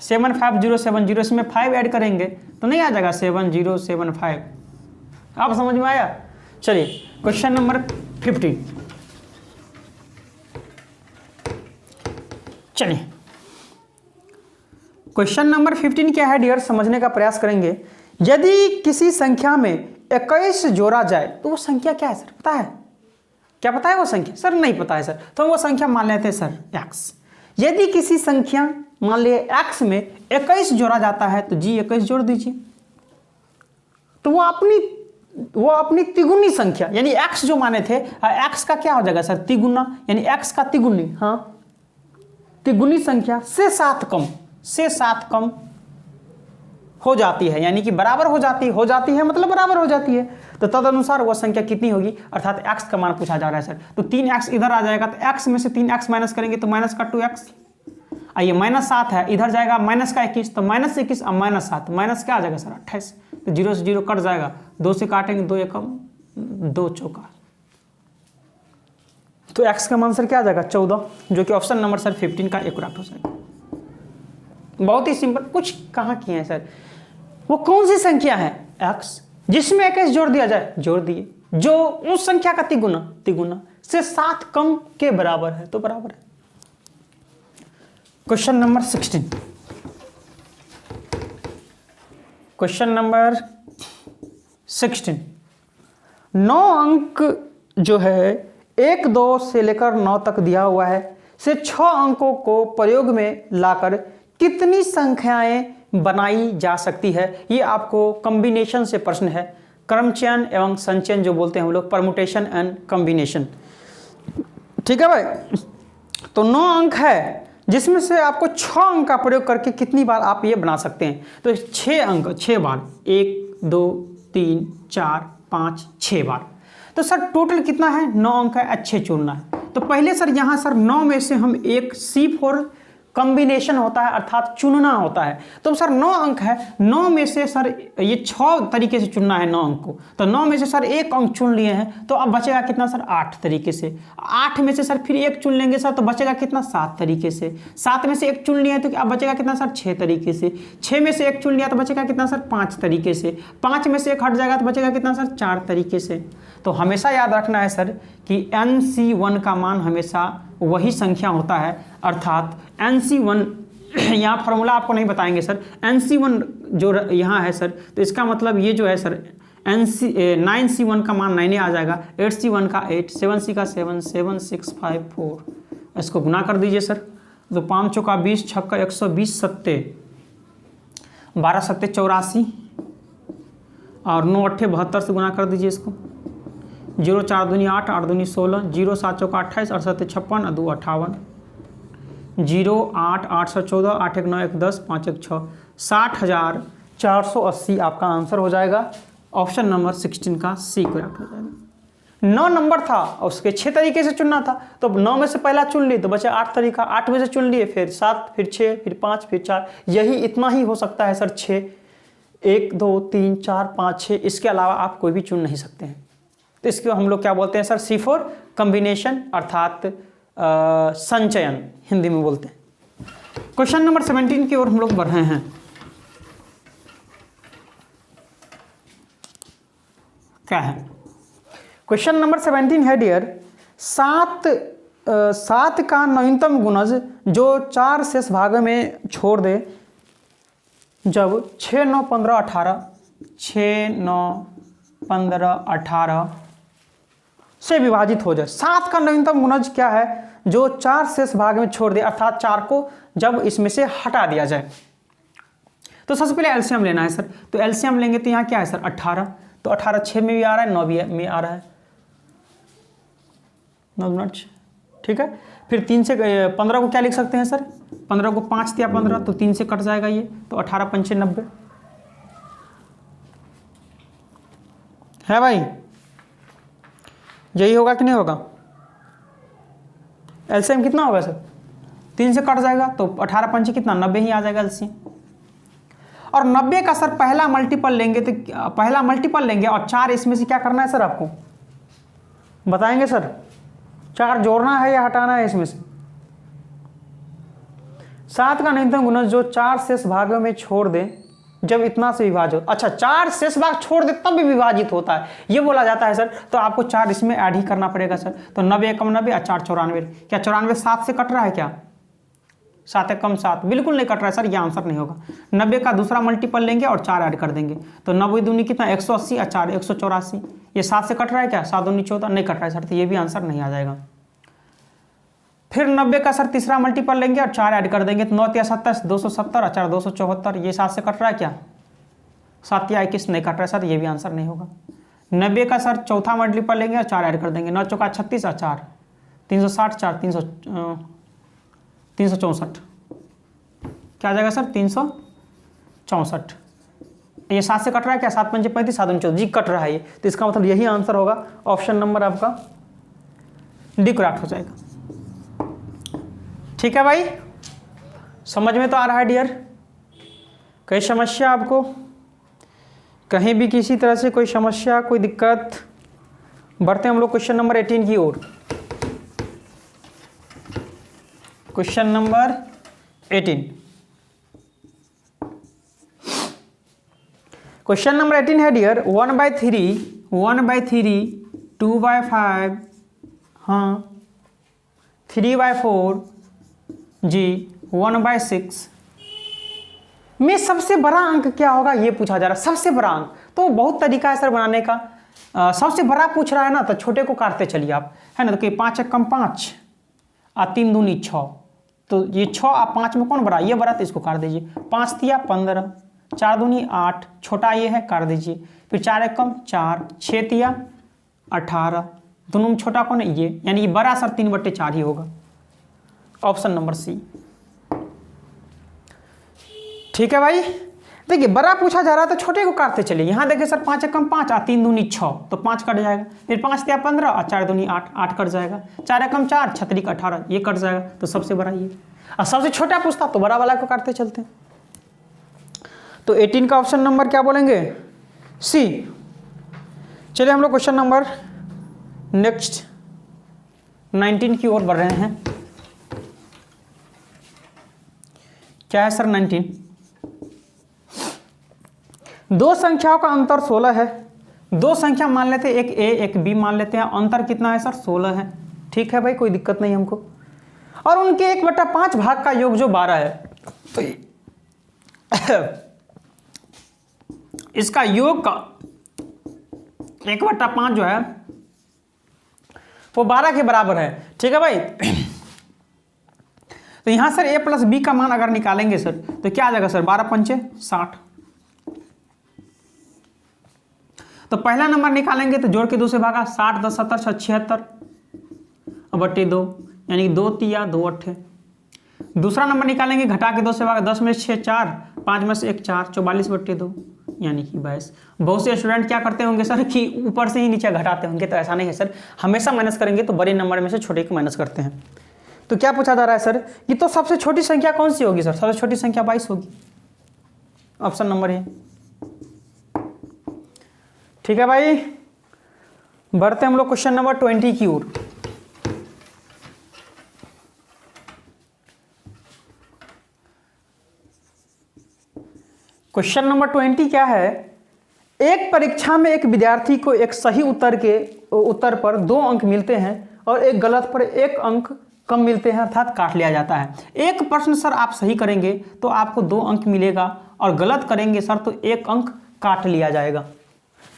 Speaker 1: 75070, इसमें 5 ऐड करेंगे तो नहीं आ जाएगा 7075। आप समझ में आया? चलिए क्वेश्चन नंबर 15। चलिए क्वेश्चन नंबर 15 क्या है डियर, समझने का प्रयास करेंगे। यदि किसी संख्या में 21 जोड़ा जाए तो वो संख्या क्या है सर? पता है? क्या पता है वो संख्या? सर नहीं पता है सर, तो वो संख्या मान लेते हैं सर x। यदि किसी संख्या मान लिए x में 21 जोड़ा जाता है तो जी 21 जोड़ दीजिए, तो वो अपनी तिगुनी संख्या यानी x जो माने थे, x का क्या हो जाएगा सर? तिगुना, यानी x का तिगुनी, हाँ तिगुनी संख्या से 7 कम हो जाती है, यानी कि बराबर हो जाती है मतलब बराबर हो जाती है, तो तदनुसार वह संख्या कितनी होगी, अर्थात x का मान पूछा जा रहा है सर। तो 3x इधर आ जाएगा, तो x में से 3x माइनस करेंगे तो माइनस का 2x, आइए -7 है, इधर जाएगा माइनस का 21, तो -21 और -7, माइनस क्या आ जाएगा सर? 28, तो 0 से 0 कट जाएगा, 2 से काटेंगे 2 एकम 2 चौका, तो x का मान सर क्या आ जाएगा? 14, जो कि ऑप्शन नंबर सर 15 का करेक्ट हो जाएगा। बहुत ही सिंपल, कुछ कहाँ किए हैं सर। वो कौन सी संख्या है x जिसमें 21 जोड़ दिया जाए? जोड़ दिए, जो उस संख्या का तिगुना से 7 कम के बराबर है, तो बराबर है। Question number 16। क्वेश्चन नंबर 16, 9 अंक जो है 1 2 से लेकर 9 तक दिया हुआ है, से 6 अंकों को प्रयोग में लाकर कितनी संख्याएं बनाई जा सकती है? ये आपको कॉम्बिनेशन से प्रश्न है, क्रमचयन एवं संचयन जो बोलते हैं हम लोग, परमुटेशन एंड कॉम्बिनेशन। ठीक है भाई, तो 9 अंक है जिसमें से आपको 6 अंक का प्रयोग करके कितनी बार आप ये बना सकते हैं? तो 6 अंक 6 बार, 1 2 3 4 5 6 बार, तो सर टोटल कितना है? 9 अंक है, अच्छे चुनना है। तो पहले सर यहाँ सर 9 में से हम एक C4 कॉम्बिनेशन होता है, अर्थात चुनना होता है, तो सर 9 अंक है, 9 में से सर ये 6 तरीके से चुनना है 9 अंक को, तो 9 में से सर 1 अंक चुन लिए हैं, तो अब बचेगा कितना सर? 8 तरीके से। 8 में से सर फिर 1 चुन लेंगे सर, तो बचेगा कितना? 7 तरीके से। 7 में से 1 चुन लिए तो अब बचेगा कितना सर? 6 तरीके से। 6 में से 1 चुन लिया तो बचेगा कितना सर? 5 तरीके से। 5 में से 1 हट जाएगा तो बचेगा कितना सर? 4 तरीके से। तो हमेशा याद रखना है सर कि NC1 का मान हमेशा वही संख्या होता है, अर्थात NC1 यहाँ फार्मूला आपको नहीं बताएंगे सर, NC1 जो यहाँ है सर, तो इसका मतलब ये जो है सर 9C1 का मान 9 आ जाएगा, 8C1 का 8, 7C का 7, 7 6 5 4, इसको गुना कर दीजिए सर, तो 5 चौका 20, 6 120, 7 12 7 84 और 9 8 72 से गुना कर दीजिए इसको। 0 4 दूनी 8, 8 दूनी 16, 0 7 चौका 28, 8 7 56 और 2 58, 0 8 8 14, 8 1 9 1 10, 5 1 6, 60,480 आपका आंसर हो जाएगा। ऑप्शन नंबर 16 का C करेक्ट हो जाएगा। 9 नंबर था और उसके 6 तरीके से चुनना था, तो 9 में से पहला चुन लिए तो बचे 8 तरीका, 8 में से चुन लिए, फिर 7, फिर 6, फिर 5, फिर 4, यही इतना ही हो सकता है सर। 6 1 2 3 4 5 6, इसके अलावा आप कोई भी चुन नहीं सकते हैं। तो इसको हम लोग क्या बोलते हैं सर? C4 कॉम्बिनेशन, अर्थात संचयन हिंदी में बोलते हैं। क्वेश्चन नंबर 17 की ओर हम लोग बढ़ रहे हैं। क्या है क्वेश्चन नंबर 17 है डियर, 7 का न्यूनतम गुणज जो 4 शेष भागों में छोड़ दे जब 6 9 15 18 6 9 15 18 से विभाजित हो जाए। 7 का न्यूनतम गुणज क्या है? जो 4 शेष भाग में छोड़ दे, अर्थात 4 को जब इसमें से हटा दिया जाए। तो सबसे पहले एलसीएम लेना है सर, तो एलसीएम लेंगे तो यहाँ क्या है सर? 18, तो 18 6 में भी आ रहा है, 9 भी में आ रहा है, 9 मिनट, ठीक है। फिर 3 से 15 को क्या लिख सकते हैं सर? 15 को 5 दिया 15, तो 3 से कट जाएगा ये, तो 18 पंचे 90, है भाई, यही होगा कि नहीं होगा? एलसीएम कितना होगा सर? 3 से कट जाएगा तो 18 पंचे कितना, 90 ही आ जाएगा एलसीएम। और 90 का सर पहला मल्टीपल लेंगे तो पहला मल्टीपल लेंगे और 4 इसमें से क्या करना है सर आपको बताएंगे सर? 4 जोड़ना है या हटाना है इसमें से? 7 का न्यूनतम गुणज जो 4 शेष भागों में छोड़ दे जब इतना से विभाजित, अच्छा 4 शेष भाग छोड़ दे तब भी विभाजित होता है, ये बोला जाता है सर। तो आपको 4 इसमें ऐड ही करना पड़ेगा सर। तो 90 एकम 90 और 4 94, क्या 94 7 से कट रहा है क्या? 7 एकम 7 बिल्कुल नहीं कट रहा है सर, ये आंसर नहीं होगा। 90 का दूसरा मल्टीपल लेंगे और 4 ऐड कर देंगे तो 90 दूनी कितना 180 और 4 184। ये 7 से कट रहा है क्या? 7 दूनी 14 नहीं कट रहा है सर, तो ये भी आंसर नहीं आ जाएगा। फिर 90 का सर तीसरा मल्टीपल लेंगे और 4 ऐड कर देंगे तो 9 या 27 270 और 4 274। ये 7 से कट रहा है क्या? 7 या 21 नहीं कट रहा है सर, ये भी आंसर नहीं होगा। 90 का सर चौथा मल्टीपल लेंगे और 4 ऐड कर देंगे 9 चौका 36 और 4 360 4 364 क्या आ जाएगा सर? 364। ये 7 से कट रहा है क्या? 7 पंचे 35 7 24 जी कट रहा है ये, तो इसका मतलब यही आंसर होगा। ऑप्शन नंबर आपका डी करेक्ट हो जाएगा। ठीक है भाई, समझ में तो आ रहा है डियर? कोई समस्या आपको कहीं भी किसी तरह से कोई समस्या कोई दिक्कत? बढ़ते हैं हम लोग क्वेश्चन नंबर 18 की ओर। क्वेश्चन नंबर 18, क्वेश्चन नंबर 18 है डियर 1/3 2/5 हाँ 3/4 जी 1/6 में सबसे बड़ा अंक क्या होगा ये पूछा जा रहा है। सबसे बड़ा अंक तो बहुत तरीका है सर बनाने का। सबसे बड़ा पूछ रहा है ना तो छोटे को काटते चलिए आप, है ना। तो कि 5 एकम 5 और 3 दूनी 6, तो ये 6 और 5 में कौन बड़ा? ये बड़ा, तो इसको काट दीजिए। 5 तिया 15, 4 दूनी 8, छोटा ये है काट दीजिए। फिर 4 एकम 4, 6 तिया 18, दोनों में छोटा कौन है? ये, यानी कि बड़ा सर 3/4 ही होगा। Option number C. ठीक है भाई, देखिए बड़ा पूछा जा रहा है तो छोटे को काटते चलिए। यहाँ देखिए सर 5 एकम 5 और 3 दूनी 6, तो 5 कट जाएगा। फिर 5 तिया 15 और 4 दूनी 8, 8 कट जाएगा। 4 एकम 4 छतरी का 18, ये कट जाएगा। तो सबसे बड़ा ये, और सबसे छोटा पूछता तो बड़ा वाला को काटते चलते। तो 18 का ऑप्शन नंबर क्या बोलेंगे? सी। चलिए हम लोग क्वेश्चन नंबर नेक्स्ट 19 की ओर बढ़ रहे हैं। क्या है सर? 19, दो संख्याओं का अंतर 16 है। दो संख्या मान लेते हैं, एक ए एक बी मान लेते हैं। अंतर कितना है सर? 16 है। ठीक है भाई, कोई दिक्कत नहीं हमको। और उनके 1/5 भाग का योग जो 12 है, तो इसका योग का 1/5 जो है वो 12 के बराबर है। ठीक है भाई। तो यहां सर a प्लस बी का मान अगर निकालेंगे सर तो क्या आ जाएगा सर? 12 पंचे 60। तो पहला नंबर निकालेंगे तो जोड़ के 2 से भागा, 60 10 70 76 और बट्टे 2, यानी 2 तिया 2 अट्ठे। दूसरा नंबर निकालेंगे, घटा के 2 से भागा, 10 में 6 4, 5 में से 1 4, 44/2 यानी कि 22। बहुत से स्टूडेंट क्या करते होंगे सर कि ऊपर से ही नीचे घटाते होंगे, तो ऐसा नहीं है सर। हमेशा माइनस करेंगे तो बड़े नंबर में से छोटे को माइनस करते हैं। तो क्या पूछा जा रहा है सर कि तो सबसे छोटी संख्या कौन सी होगी सर? सबसे छोटी संख्या 22 होगी। ऑप्शन नंबर है। ठीक है भाई, बढ़ते हम लोग क्वेश्चन नंबर 20 की ओर। क्वेश्चन नंबर 20 क्या है? एक परीक्षा में एक विद्यार्थी को एक सही उत्तर पर 2 अंक मिलते हैं और एक गलत पर 1 अंक कम मिलते हैं, अर्थात काट लिया जाता है। एक प्रश्न सर आप सही करेंगे तो आपको 2 अंक मिलेगा और गलत करेंगे सर तो 1 अंक काट लिया जाएगा।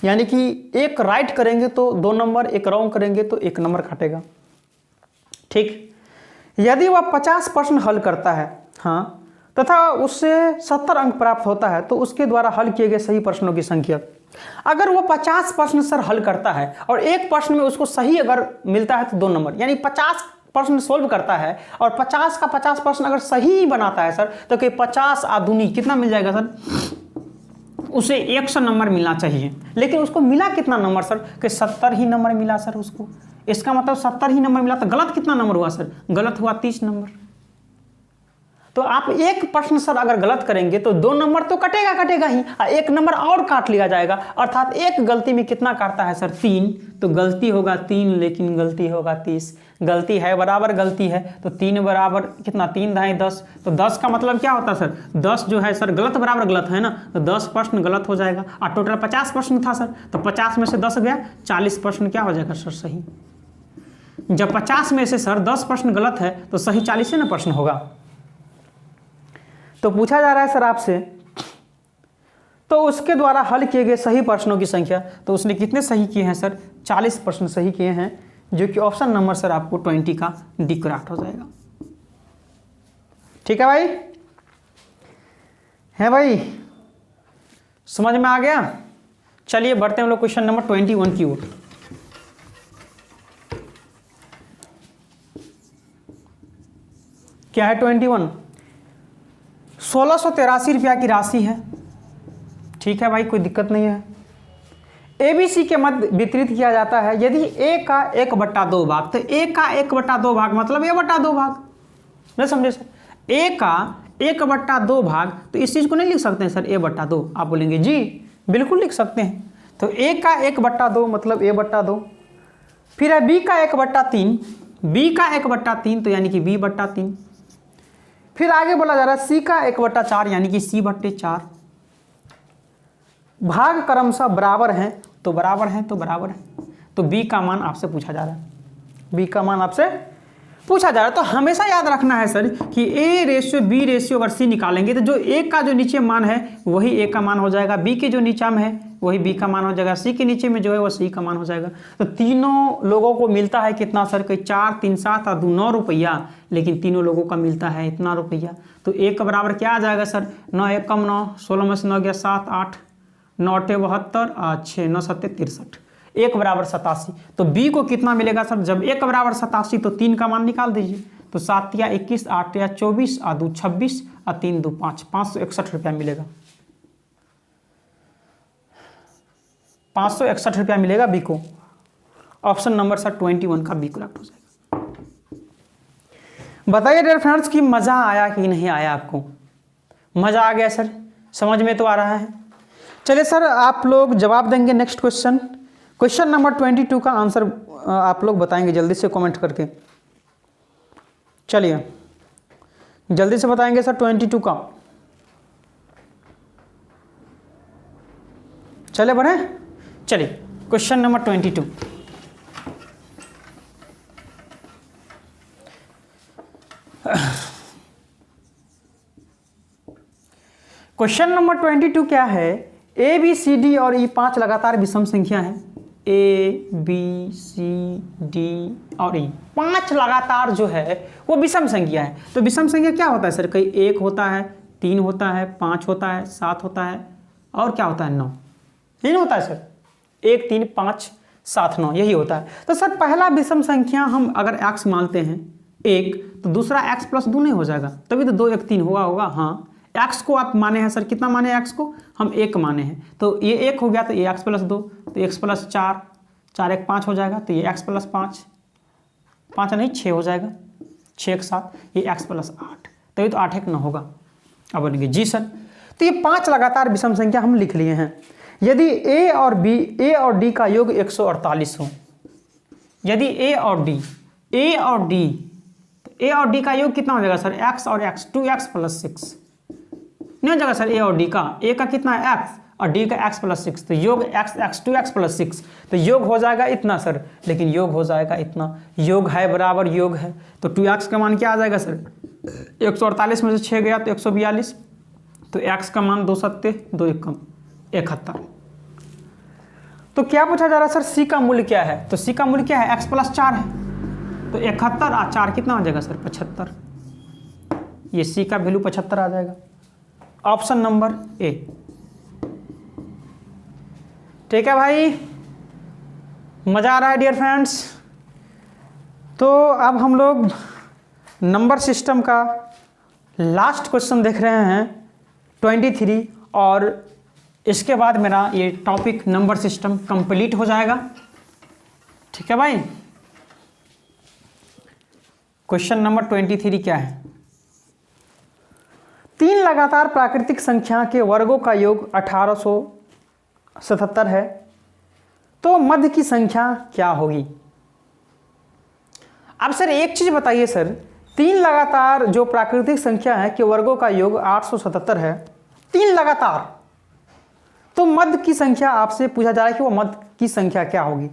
Speaker 1: यानी कि एक राइट करेंगे तो 2 नंबर, एक रॉन्ग करेंगे तो 1 नंबर काटेगा। ठीक, यदि वह 50 प्रश्न हल करता है हाँ तथा उससे 70 अंक प्राप्त होता है तो उसके द्वारा हल किए गए सही प्रश्नों की संख्या। अगर वो 50 प्रश्न सर हल करता है और एक प्रश्न में उसको सही अगर मिलता है तो 2 नंबर, यानी 50 प्रश्न सोल्व करता है और 50 का 50 प्रश्न अगर सही बनाता है सर तो कि 50 आधुनी कितना मिल जाएगा सर? उसे 100 नंबर मिलना चाहिए, लेकिन उसको मिला कितना नंबर सर, कि 70 ही नंबर मिला सर उसको। इसका मतलब 70 ही नंबर मिला, तो गलत कितना नंबर हुआ सर, गलत हुआ 30 नंबर। तो आप एक प्रश्न सर अगर गलत करेंगे तो 2 नंबर तो कटेगा ही, और 1 नंबर और काट लिया जाएगा, अर्थात एक गलती में कितना काटता है सर, 3। तो गलती होगा 3, लेकिन गलती होगा 30। गलती है बराबर गलती है, तो 3 बराबर कितना, 3 × 10, तो 10 का मतलब क्या होता है सर, 10 जो है सर गलत बराबर गलत है ना, तो 10 प्रश्न गलत हो जाएगा। और टोटल 50 प्रश्न था सर, तो 50 में से 10 गया, 40 प्रश्न क्या हो जाएगा सर, सही। जब 50 में से सर 10 प्रश्न गलत है तो सही 40 ना प्रश्न होगा। तो पूछा जा रहा है सर आपसे, तो उसके द्वारा हल किए गए सही प्रश्नों की संख्या, तो उसने कितने सही किए हैं सर, 40 प्रश्न सही किए हैं, जो कि ऑप्शन नंबर सर आपको 20 का डी करेक्ट हो जाएगा। ठीक है भाई, है भाई, समझ में आ गया। चलिए बढ़ते हैं हम लोग क्वेश्चन नंबर 21 की ओर। क्या है 21, 1683 रुपया की राशि है। ठीक है भाई, कोई दिक्कत नहीं है। ABC के मध्य वितरित किया जाता है यदि A का 1/2 भाग, तो A का 1/2 भाग मतलब A/2 भाग, नहीं समझे सर। A का 1/2 भाग, तो इस चीज़ को नहीं लिख सकते हैं सर A/2, आप बोलेंगे जी बिल्कुल लिख सकते हैं। तो A का 1/2 मतलब A/2। फिर है B का 1/3, B का 1/3 तो यानी कि B/3। फिर आगे बोला जा रहा है C का 1/4 यानी कि C/4। भाग क्रमशः बराबर हैं, तो बराबर हैं, तो बराबर है। तो B का मान आपसे पूछा जा रहा है, B का मान आपसे पूछा जा रहा है। तो हमेशा याद रखना है सर कि A/B अगर C निकालेंगे तो जो A का जो नीचे मान है वही A का मान हो जाएगा, B के जो नीचा में है वही B का मान हो जाएगा, C के नीचे में जो है वो C का मान हो जाएगा। तो तीनों लोगों को मिलता है कितना सर, कोई 4 3 7 और 2 9 रुपया, लेकिन तीनों लोगों का मिलता है इतना रुपया। तो A का बराबर क्या आ जाएगा सर, 9 1 कम 9, 16 में से 9 गया 7 8, 9 8 72 और 6 9 7 63, 1 बराबर 87। तो B को कितना मिलेगा सर, जब 1 बराबर 87 तो 3 का मान निकाल दीजिए। तो 7 या 21, 8 या 24 और 2 26 और 3 2 5, 561 रुपया मिलेगा, 561 रुपया मिलेगा B को। ऑप्शन नंबर सर 21 का B करेक्ट हो जाएगा। बताइए डियर फ्रेंड्स कि मज़ा आया कि नहीं आया आपको, मज़ा आ गया सर, समझ में तो आ रहा है। चलिए सर आप लोग जवाब देंगे नेक्स्ट क्वेश्चन, क्वेश्चन नंबर 22 का आंसर आप लोग बताएंगे जल्दी से कमेंट करके। चलिए जल्दी से बताएंगे सर 22 का। चले बढ़े, चलिए क्वेश्चन नंबर 22। क्वेश्चन नंबर 22 क्या है, A B C D और E 5 लगातार विषम संख्या है। A B C D और E 5 लगातार जो है वो विषम संख्या है। तो विषम संख्या क्या होता है सर, कहीं 1 होता है, 3 होता है, 5 होता है, 7 होता है, और क्या होता है 9, यही होता है सर, 1 3 5 7 9 यही होता है। तो सर पहला विषम संख्या हम अगर x मानते हैं 1, तो दूसरा x + 2 नहीं हो जाएगा, तभी तो 2 1 3 होगा। हाँ x को आप माने हैं सर, कितना माने x को, हम 1 माने हैं, तो ये 1 हो गया, तो ये x + 2, तो x + 4, 4 1 5 हो जाएगा, तो ये x + 5, 5 नहीं 6 हो जाएगा, 6 1 7, ये x + 8, तभी तो 8 1 9 होगा। अब बोलेंगे जी सर, तो ये 5 लगातार विषम संख्या हम लिख लिए हैं। यदि A और D का योग 148 हो, यदि A और D तो A और D का योग कितना हो जाएगा सर, x और x, 2x + 6 नहीं हो जाएगा सर। A और D का, A का कितना है x और D का x + 6, तो योग x 2x + 6, तो योग हो जाएगा इतना सर, लेकिन योग हो जाएगा इतना, योग है बराबर योग है, तो 2x का मान क्या आ जाएगा सर, 148 में से 6 गया तो 142, तो x का मान 2 7 2 1 71। तो क्या पूछा जा रहा है सर, C का मूल्य क्या है, तो C का मूल्य क्या है, x + 4 है, तो 71 और 4 कितना हो जाएगा सर 75, ये C का वैल्यू 75 आ जाएगा। Option number A। ठीक है भाई, मज़ा आ रहा है डियर फ्रेंड्स। तो अब हम लोग नंबर सिस्टम का लास्ट क्वेश्चन देख रहे हैं 23, और इसके बाद मेरा ये टॉपिक नंबर सिस्टम कंप्लीट हो जाएगा। ठीक है भाई। क्वेश्चन नंबर 23 क्या है? 3 लगातार प्राकृतिक संख्या के वर्गों का योग 1877 है, तो मध्य की संख्या क्या होगी? अब सर एक चीज बताइए सर, 3 लगातार जो प्राकृतिक संख्या है कि वर्गों का योग 877 है, 3 लगातार, तो मध्य की संख्या आपसे पूछा जा रहा है कि वो मध्य की संख्या क्या होगी।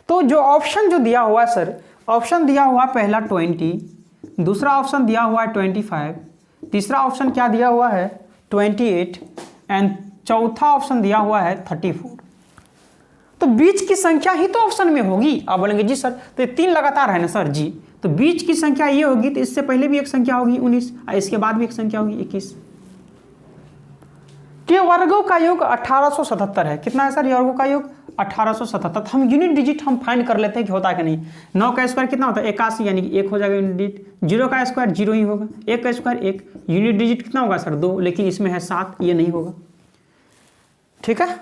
Speaker 1: तो जो ऑप्शन जो दिया हुआ है सर, ऑप्शन दिया हुआ है पहला 20, दूसरा ऑप्शन दिया हुआ है 25, तीसरा ऑप्शन क्या दिया हुआ है 28 एंड चौथा ऑप्शन दिया हुआ है 34। तो बीच की संख्या ही तो ऑप्शन में होगी। आप बोलेंगे जी सर तो 3 लगातार है ना सर, जी तो बीच की संख्या ये होगी, तो इससे पहले भी एक संख्या होगी 19 और इसके बाद भी एक संख्या होगी 21 के वर्गों का योग 1877 है। कितना है सर ये वर्गों का योग? 1877। हम यूनिट डिजिट हम फाइंड कर लेते हैं कि होता है कि नहीं। 9 का स्क्वायर कितना होता है? 81, यानी कि 1 हो जाएगा यूनिट डिजिट। 0 का स्क्वायर 0 ही होगा। 1 का स्क्वायर 1, यूनिट डिजिट कितना होगा सर? 2, लेकिन इसमें है 7, ये नहीं होगा। ठीक है,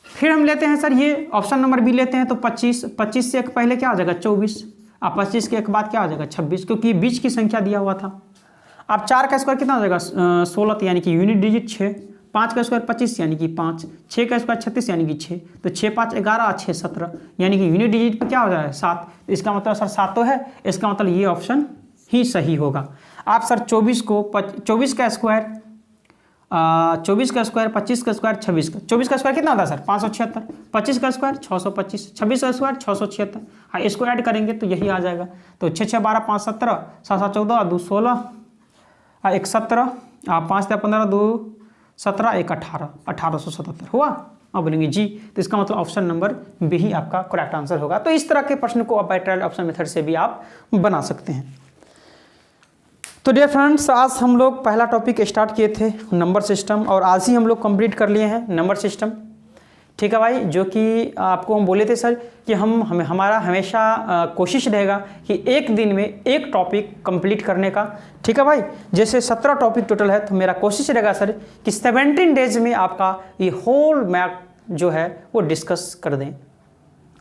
Speaker 1: फिर हम लेते हैं सर ये ऑप्शन नंबर बी लेते हैं, तो 25, 25 से एक पहले क्या हो जाएगा 24, अब 25 के एक बाद क्या हो जाएगा 26, क्योंकि बीच की संख्या दिया हुआ था। अब 4 का स्क्वायर कितना हो जाएगा 16, यानी कि यूनिट डिजिट 6, 5 का स्क्वायर 25 यानी कि 5, 6 का स्क्वायर 36 यानी कि 6, तो 6 5 11 6 17, यानी कि यूनिट डिजिट पे क्या हो जाएगा 7। इसका मतलब सर 7 तो है, इसका मतलब ये ऑप्शन ही सही होगा। आप सर 24 का स्क्वायर 24 का स्क्वायर 25 का स्क्वायर 26 का, 24 का स्क्वायर कितना होता है सर 576, 25 का स्क्वायर 625, 26 का स्क्वायर 676। हाँ, इसको ऐड करेंगे तो यही आ जाएगा। तो 6 6 12 5 17, 7 7 14, 2 16, 1 17, 5 15, 2 17, 1 18, 1877 हुआ। अब बोलेंगे जी, तो इसका मतलब ऑप्शन नंबर बी ही आपका करेक्ट आंसर होगा। तो इस तरह के प्रश्न को आप बाय ट्रायल ऑप्शन मेथड से भी आप बना सकते हैं। तो डियर फ्रेंड्स, आज हम लोग पहला टॉपिक स्टार्ट किए थे नंबर सिस्टम, और आज ही हम लोग कंप्लीट कर लिए हैं नंबर सिस्टम। ठीक है भाई, जो कि आपको हम बोले थे सर कि हमारा हमेशा कोशिश रहेगा कि एक दिन में एक टॉपिक कंप्लीट करने का। ठीक है भाई, जैसे 17 टॉपिक टोटल है, तो मेरा कोशिश रहेगा सर कि 17 डेज में आपका ये होल मैप जो है वो डिस्कस कर दें।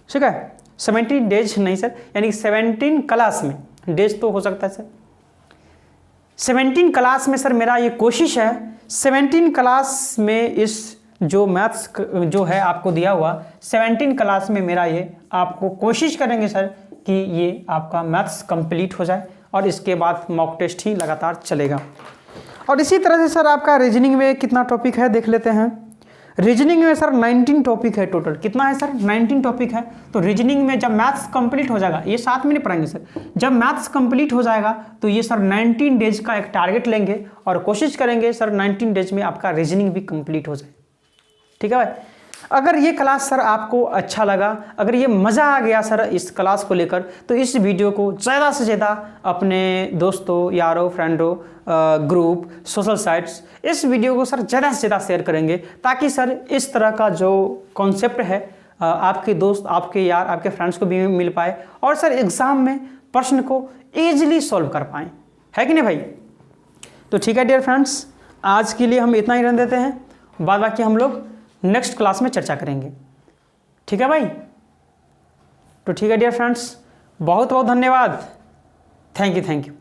Speaker 1: ठीक है, 17 डेज नहीं सर, यानी 17 क्लास में, डेज तो हो सकता है सर 17 क्लास में सर मेरा ये कोशिश है 17 क्लास में इस जो मैथ्स जो है आपको दिया हुआ 17 क्लास में मेरा ये आपको कोशिश करेंगे सर कि ये आपका मैथ्स कंप्लीट हो जाए, और इसके बाद मॉक टेस्ट ही लगातार चलेगा। और इसी तरह से सर आपका रीजनिंग में कितना टॉपिक है देख लेते हैं। रीजनिंग में सर 19 टॉपिक है टोटल। कितना है सर 19 टॉपिक है। तो रीजनिंग में जब मैथ्स कंप्लीट हो जाएगा, ये साथ में नहीं पढ़ाएंगे सर, जब मैथ्स कंप्लीट हो जाएगा तो ये सर 19 डेज का एक टारगेट लेंगे और कोशिश करेंगे सर 19 डेज में आपका रीजनिंग भी कंप्लीट हो जाए। ठीक है भाई, अगर ये क्लास सर आपको अच्छा लगा, अगर ये मज़ा आ गया सर इस क्लास को लेकर, तो इस वीडियो को ज़्यादा से ज़्यादा अपने दोस्तों, यारों, फ्रेंडों, ग्रुप, सोशल साइट्स, इस वीडियो को सर ज़्यादा से ज़्यादा शेयर करेंगे, ताकि सर इस तरह का जो कॉन्सेप्ट है आपके दोस्त, आपके यार, आपके फ्रेंड्स को भी मिल पाए, और सर एग्ज़ाम में प्रश्न को ईजिली सॉल्व कर पाएँ। है कि नहीं भाई? तो ठीक है डियर फ्रेंड्स, आज के लिए हम इतना ही रहने देते हैं, बाद बाकी हम लोग नेक्स्ट क्लास में चर्चा करेंगे। ठीक है भाई? तो ठीक है डियर फ्रेंड्स, बहुत बहुत धन्यवाद। Thank you.